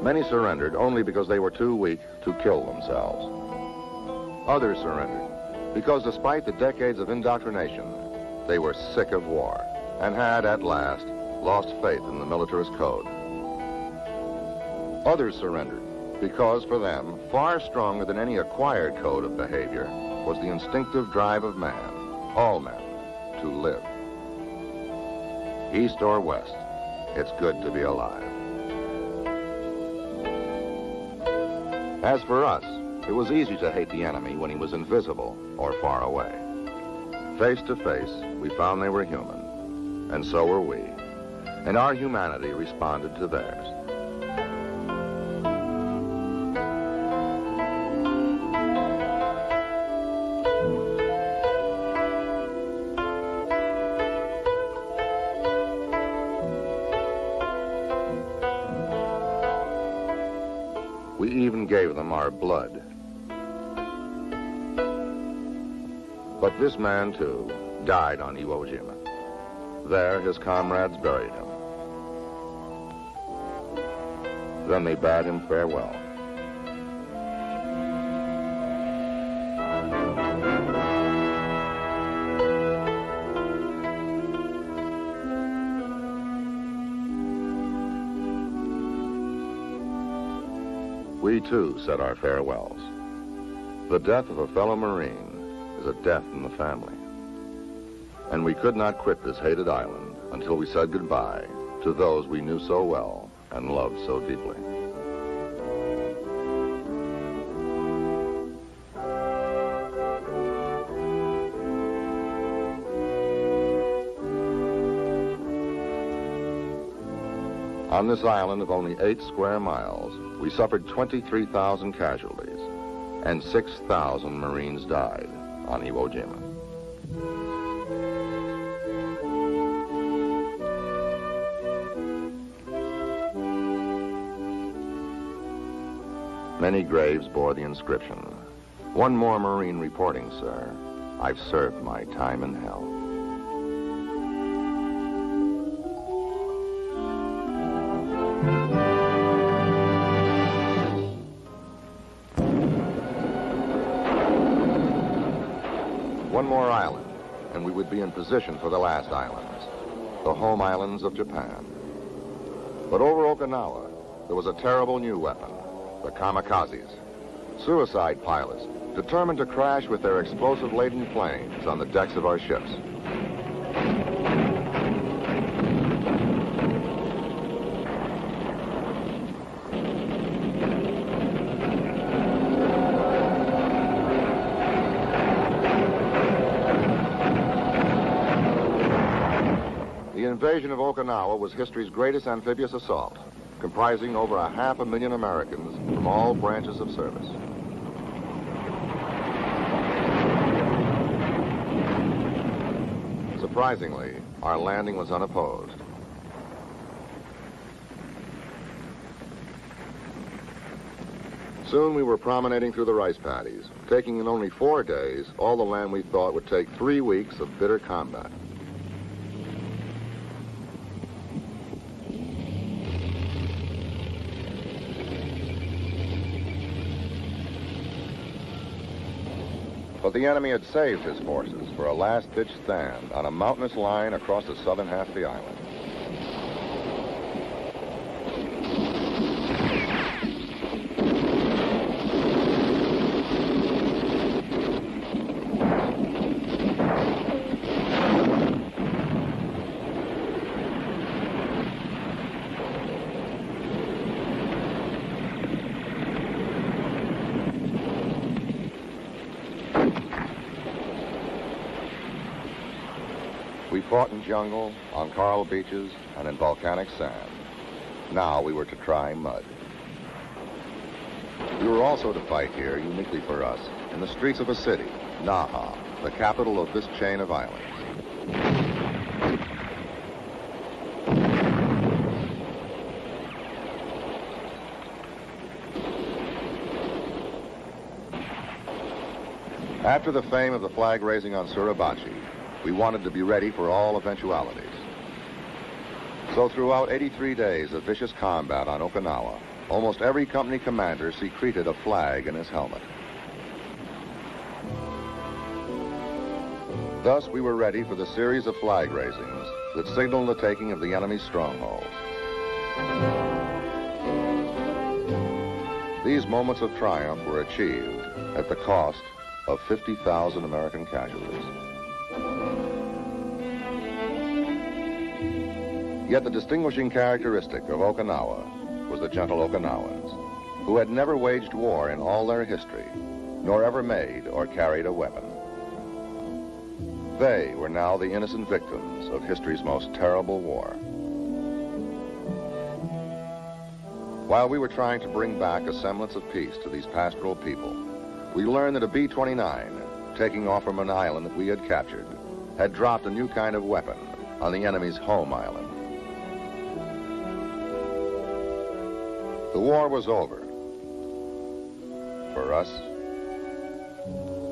Many surrendered only because they were too weak to kill themselves. Others surrendered because despite the decades of indoctrination, they were sick of war and had, at last, lost faith in the militarist code. Others surrendered because, for them, far stronger than any acquired code of behavior was the instinctive drive of man, all men, to live. East or west, it's good to be alive. As for us, it was easy to hate the enemy when he was invisible or far away. Face to face, we found they were human, and so were we, and our humanity responded to theirs. We even gave them our blood. But this man, too, died on Iwo Jima. There, his comrades buried him. Then they bade him farewell. We, too, said our farewells. The death of a fellow Marine is a death in the family. And we could not quit this hated island until we said goodbye to those we knew so well and loved so deeply. On this island of only 8 square miles, we suffered 23,000 casualties, and 6,000 Marines died on Iwo Jima. Many graves bore the inscription, "One more Marine reporting, sir. I've served my time in hell." One more island, and we would be in position for the last islands, the home islands of Japan. But over Okinawa, there was a terrible new weapon, the kamikazes, suicide pilots determined to crash with their explosive-laden planes on the decks of our ships. The invasion of Okinawa was history's greatest amphibious assault, comprising over 500,000 Americans from all branches of service. Surprisingly, our landing was unopposed. Soon we were promenading through the rice paddies, taking in only 4 days all the land we thought would take 3 weeks of bitter combat. But the enemy had saved his forces for a last-ditch stand on a mountainous line across the southern half of the island. We fought in jungle, on coral beaches, and in volcanic sand. Now we were to try mud. We were also to fight here, uniquely for us, in the streets of a city, Naha, the capital of this chain of islands. After the fame of the flag raising on Suribachi, we wanted to be ready for all eventualities. So throughout 83 days of vicious combat on Okinawa, almost every company commander secreted a flag in his helmet. Thus, we were ready for the series of flag raisings that signaled the taking of the enemy's strongholds. These moments of triumph were achieved at the cost of 50,000 American casualties. Yet the distinguishing characteristic of Okinawa was the gentle Okinawans, who had never waged war in all their history, nor ever made or carried a weapon. They were now the innocent victims of history's most terrible war. While we were trying to bring back a semblance of peace to these pastoral people, we learned that a B-29, taking off from an island that we had captured, had dropped a new kind of weapon on the enemy's home island. The war was over. For us,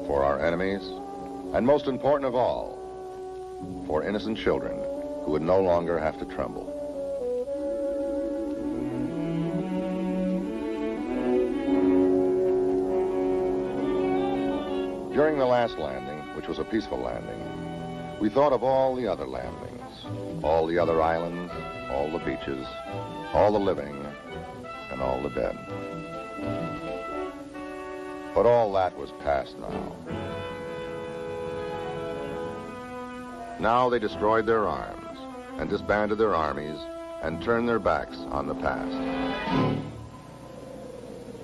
for our enemies, and most important of all, for innocent children who would no longer have to tremble. During the last landing, which was a peaceful landing, we thought of all the other landings, all the other islands, all the beaches, all the living, and all the dead. But all that was past now. Now they destroyed their arms and disbanded their armies and turned their backs on the past.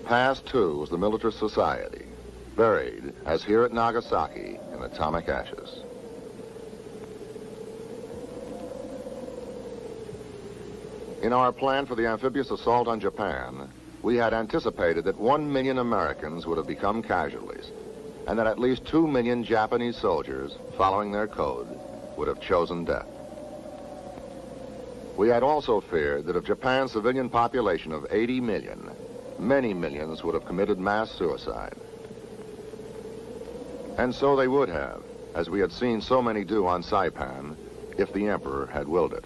Past, too, was the militarist society, buried, as here at Nagasaki, in atomic ashes. In our plan for the amphibious assault on Japan, we had anticipated that 1 million Americans would have become casualties, and that at least 2 million Japanese soldiers, following their code, would have chosen death. We had also feared that of Japan's civilian population of 80 million, many millions would have committed mass suicide. And so they would have, as we had seen so many do on Saipan, if the Emperor had willed it.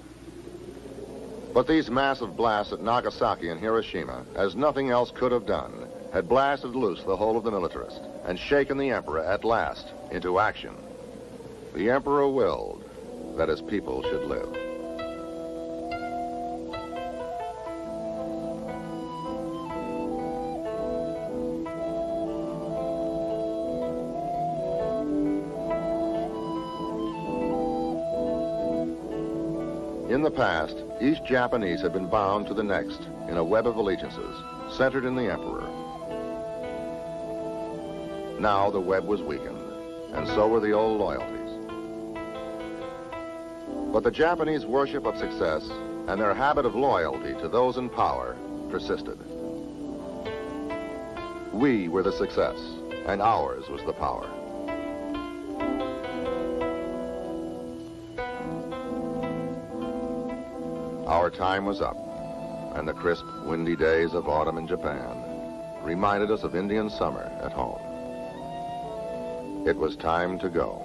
But these massive blasts at Nagasaki and Hiroshima, as nothing else could have done, had blasted loose the whole of the militarist and shaken the Emperor at last into action. The Emperor willed that his people should live. In the past, each Japanese had been bound to the next in a web of allegiances centered in the Emperor. Now the web was weakened, and so were the old loyalties. But the Japanese worship of success and their habit of loyalty to those in power persisted. We were the success, and ours was the power. Our time was up, and the crisp, windy days of autumn in Japan reminded us of Indian summer at home. It was time to go.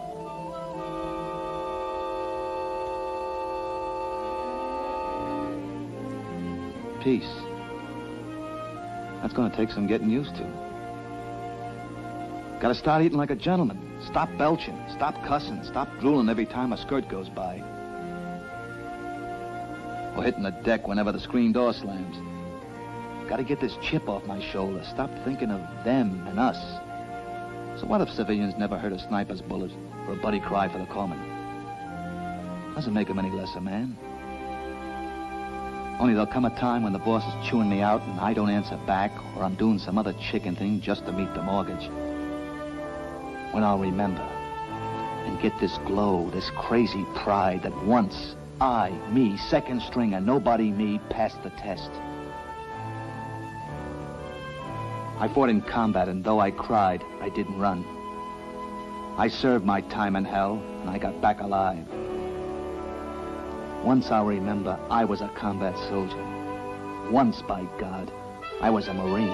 Peace. That's going to take some getting used to. Got to start eating like a gentleman. Stop belching. Stop cussing. Stop drooling every time a skirt goes by. Or hitting the deck whenever the screen door slams. Got to get this chip off my shoulder. Stop thinking of them and us. So what if civilians never heard a sniper's bullet or a buddy cry for the corpsman? Doesn't make them any less a man. Only there'll come a time when the boss is chewing me out and I don't answer back, or I'm doing some other chicken thing just to meet the mortgage. When I'll remember and get this glow, this crazy pride that once I, me, second stringer, nobody me, passed the test. I fought in combat, and though I cried, I didn't run. I served my time in hell, and I got back alive. Once I'll remember I was a combat soldier. Once, by God, I was a Marine.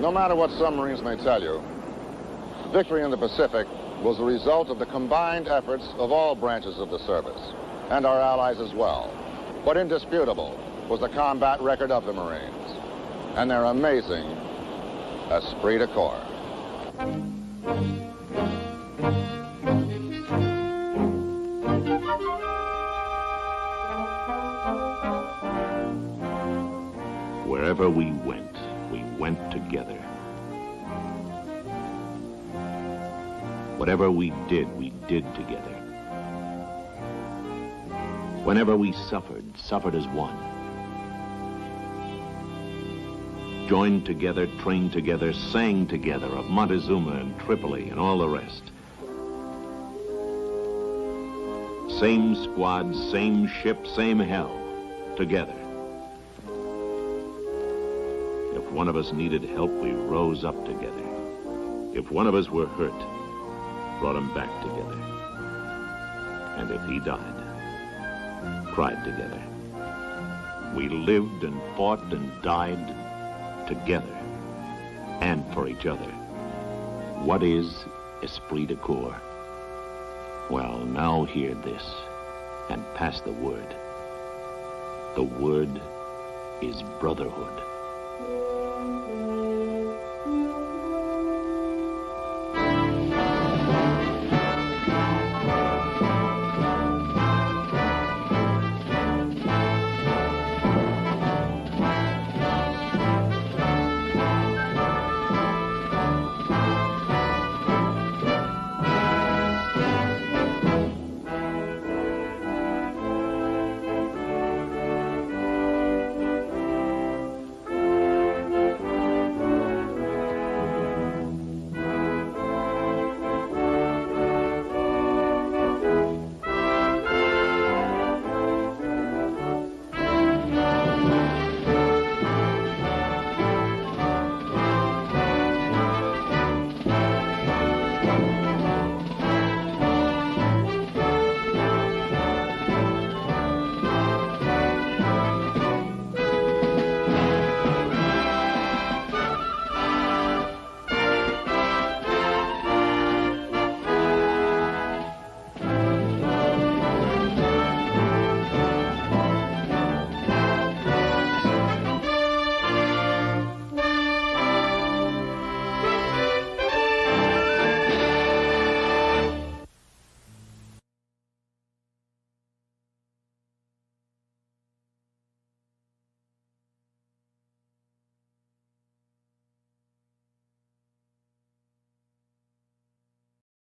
No matter what submarines may tell you, victory in the Pacific was the result of the combined efforts of all branches of the service, and our allies as well. But indisputable was the combat record of the Marines, and their amazing esprit de corps. Wherever we went together. Whatever we did together. Whenever we suffered as one. Joined together, trained together, sang together of Montezuma and Tripoli and all the rest. Same squad, same ship, same hell, together. If one of us needed help, we rose up together. If one of us were hurt, brought him back together. And if he died, cried together. We lived and fought and died together and for each other. What is esprit de corps? Well, now hear this and pass the word. The word is brotherhood.